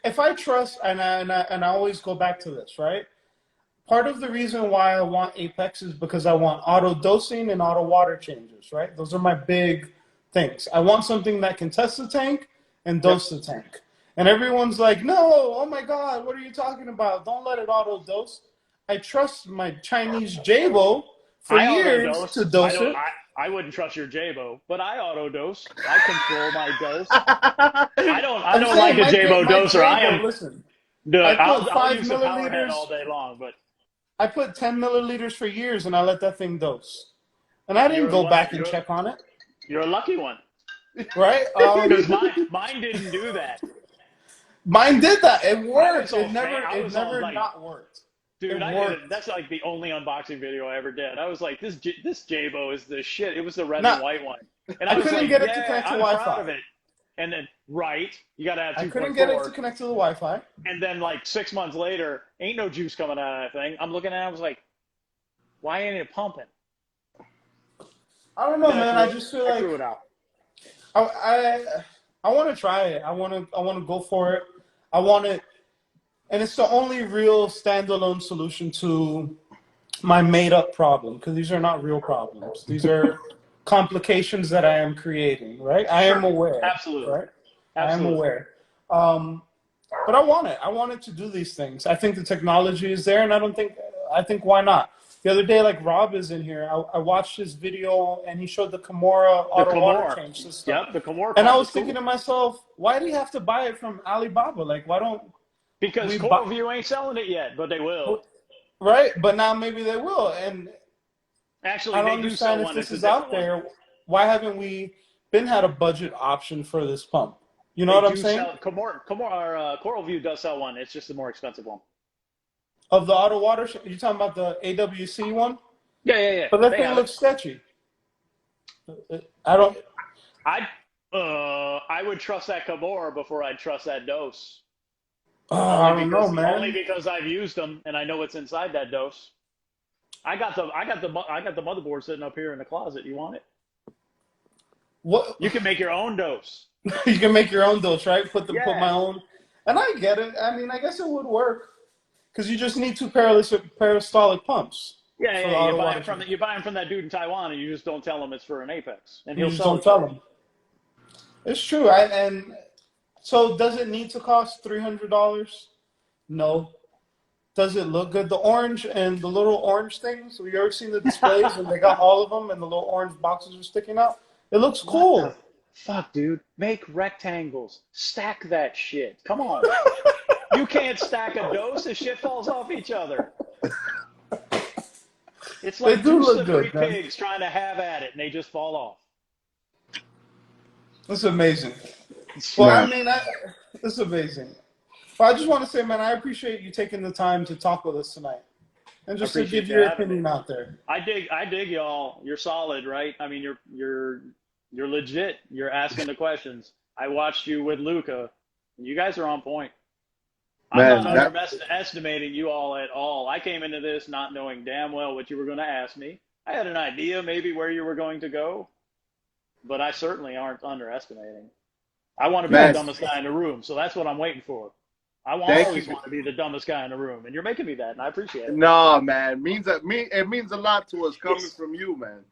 if I trust, and I always go back to this, right? Part of the reason why I want Apex is because I want auto dosing and auto water changes, right? Those are my big things. I want something that can test the tank and Yep. dose the tank. And everyone's like, no, oh my God, what are you talking about? Don't let it auto dose. I trust my Chinese Jabo for I auto years to dose. I dose don't. it. I wouldn't trust your Jabo, but I auto dose. I control my dose. I don't. I I'm don't saying like a my Jabo my doser. I Jabo, am. listen, I Dude, put I'll five use the power head all milliliters. day long, but I put 10 milliliters for years and I let that thing dose. And I didn't you're go one. back and check on it, You're a lucky one right? because mine didn't do that. Mine did that. It I was worked. all I It was all never like, not worked. It dude, I did it. worked. That's like the only unboxing video I ever did. I was like, this Jabo is the shit. It was the red Now, and white one, and I I was couldn't like, get it to yeah, connect to I'm proud Wi-Fi. of it. And then you got to have I couldn't get it to 2.4. connect to the Wi-Fi. And then like 6 months later, ain't no juice coming out of that thing. I'm looking at it, I was like, why ain't it pumping? I don't know, Then man. I just feel I like threw it out. I I, I want to try it. I want to go for it. I want it, and it's the only real standalone solution to my made-up problem because these are not real problems. These are complications that I am creating. Right? I am Sure. aware. Absolutely. Right? I am Absolutely. aware. Um, but I want it. I want it to do these things. I think the technology is there, and I think why not? The other day, like Rob is in here, I watched his video, and he showed the Kimura The auto water Comore. change system, Yep, the Comore and I pump was is thinking cool. to myself, why do you have to buy it from Alibaba? Like, why don't Because we buy? Coral View ain't selling it yet, but they will. Right, but now maybe they will, and I Actually, don't they do sell understand if one. this It's a is out different one. there. Why haven't we been had a budget option for this pump? You know They what I'm do saying? sell Coral View does sell one. It's just the more expensive one. Of the auto water, you talking about the AWC one? Yeah, yeah, yeah. But that They thing have it. looks sketchy. I don't. I I would trust that Comore before I'd trust that dose. I don't know, Only man. because I've used them and I know what's inside that dose. I got the motherboard sitting up here in the closet. You want it? What You can make your own dose. you can make your own dose, right? Put Yeah. my own, and I get it. I mean, I guess it would work because you just need two parastolic pumps Yeah, for yeah. the auto water change. You buy them from that dude in Taiwan, and you just don't tell him it's for an Apex, and You he'll just sell don't it to tell you. them. It's true. And so does it need to cost $300? No. Does it look good? The orange and the little orange things. Have you ever seen the displays and they got all of them and the little orange boxes are sticking out? It looks What the cool. fuck, dude? Make rectangles. Stack that shit. Come on. You can't stack a dose. The shit falls off each other. It's They like do two look slippery good, man. pigs trying to have at it, and they just fall off. It's amazing. Well, I Man, mean, it's amazing. Well, I just want to say, man, I appreciate you taking the time to talk with us tonight and I just to give appreciate you your having me. opinion out there. I dig y'all. You're solid, right? I mean, you're legit. You're asking the questions. I watched you with Luca. You guys are on point. I'm not man, that underestimating you all at all. I came into this not knowing damn well what you were going to ask me. I had an idea maybe where you were going to go, but I certainly aren't underestimating. I want to be the man, Yes. dumbest guy in the room, so that's what I'm waiting for. I will thank you. always want to be the dumbest guy in the room, and you're making me that, and I appreciate it. No, man, it means a lot to us coming It's from you, man.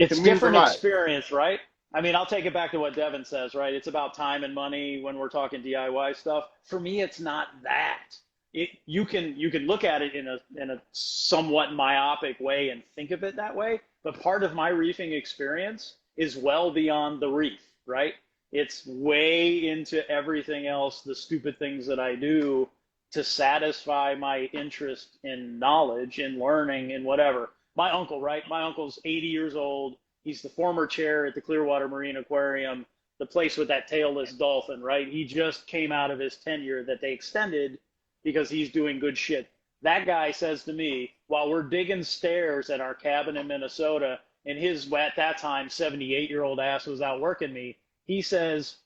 It it's means a different lot. experience, right? I mean, I'll take it back to what Devin says, right? It's about time and money when we're talking DIY stuff. For me, it's not that. You can look at it in a somewhat myopic way and think of it that way, but part of my reefing experience is well beyond the reef, right? It's way into everything else, the stupid things that I do to satisfy my interest in knowledge, in learning, in whatever. My uncle, right? My uncle's 80 years old. He's the former chair at the Clearwater Marine Aquarium, the place with that tailless dolphin, right? He just came out of his tenure that they extended because he's doing good shit. That guy says to me, while we're digging stairs at our cabin in Minnesota, and his, at that time, 78-year-old ass was out working me, he says,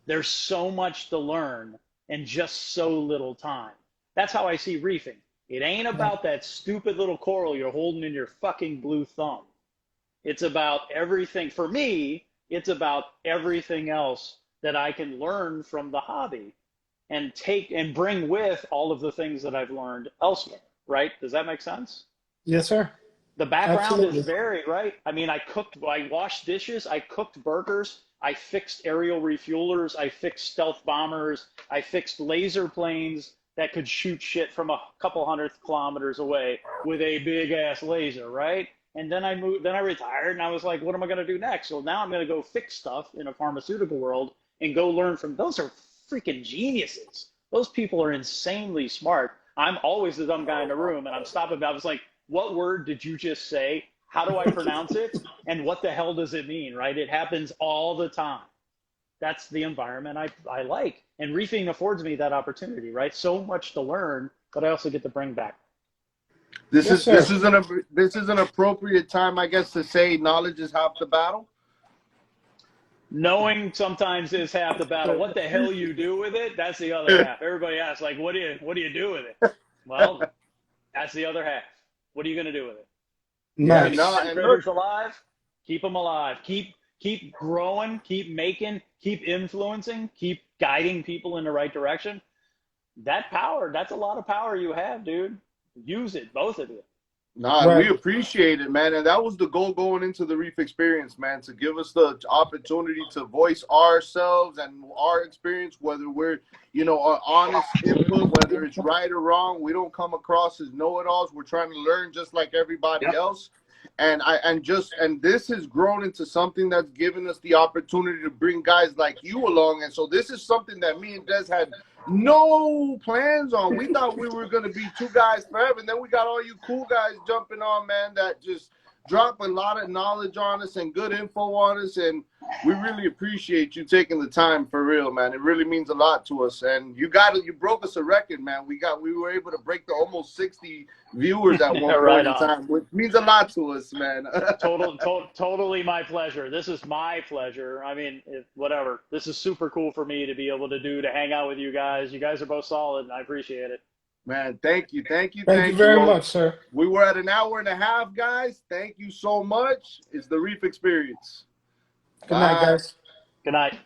there's so much to learn and just so little time. That's how I see reefing. It ain't Yeah. about that stupid little coral you're holding in your fucking blue thumb. It's about everything. For me, it's about everything else that I can learn from the hobby and take and bring with all of the things that I've learned elsewhere. Right? Does that make sense? Yes, sir. The background is Absolutely. varied, right? I mean, I washed dishes, I cooked burgers, I fixed aerial refuelers, I fixed stealth bombers, I fixed laser planes that could shoot shit from a couple hundred kilometers away with a big ass laser, right? And then I retired and I was like, what am I going to do next? So now I'm going to go fix stuff in a pharmaceutical world and go learn from those are freaking geniuses. Those people are insanely smart. I'm always the dumb guy in the room and I'm stopping. I was like, what word did you just say? How do I pronounce it? And what the hell does it mean, right? It happens all the time. That's the environment I like. And reefing affords me that opportunity, right? So much to learn, but I also get to bring back. Yes, sir. This is an appropriate time, I guess, to say knowledge is half the battle. Knowing sometimes is half the battle. What the hell you do with it, that's the other half. Everybody asks, like, what do you do with it? Well, that's the other half. What are you going to do with it? You're going to Nice. keep critters alive? Keep them alive. Keep growing. Keep making. Keep influencing. Keep guiding people in the right direction. That power, that's a lot of power you have, dude. Use it, both of you. Nah, Right. we appreciate it, man. And that was the goal going into the Reef experience, man, to give us the opportunity to voice ourselves and our experience, whether we're, our honest input, whether it's right or wrong. We don't come across as know-it-alls. We're trying to learn just like everybody else. And this has grown into something that's given us the opportunity to bring guys like you along. And so this is something that me and Des had no plans on. We thought we were going to be two guys forever. And then we got all you cool guys jumping on, man, that just drop a lot of knowledge on us and good info on us. And we really appreciate you taking the time for real, man. It really means a lot to us. And you broke us a record, man. We were able to break the almost 60 viewers at one point in time, which means a lot to us, man. Totally my pleasure. This is my pleasure. I mean, whatever. This is super cool for me to be able to hang out with you guys. You guys are both solid, and I appreciate it. Man, thank you. Thank you very much, sir. We were at an hour and a half, guys. Thank you so much. It's the Reef Experience. Good night, guys. Good night.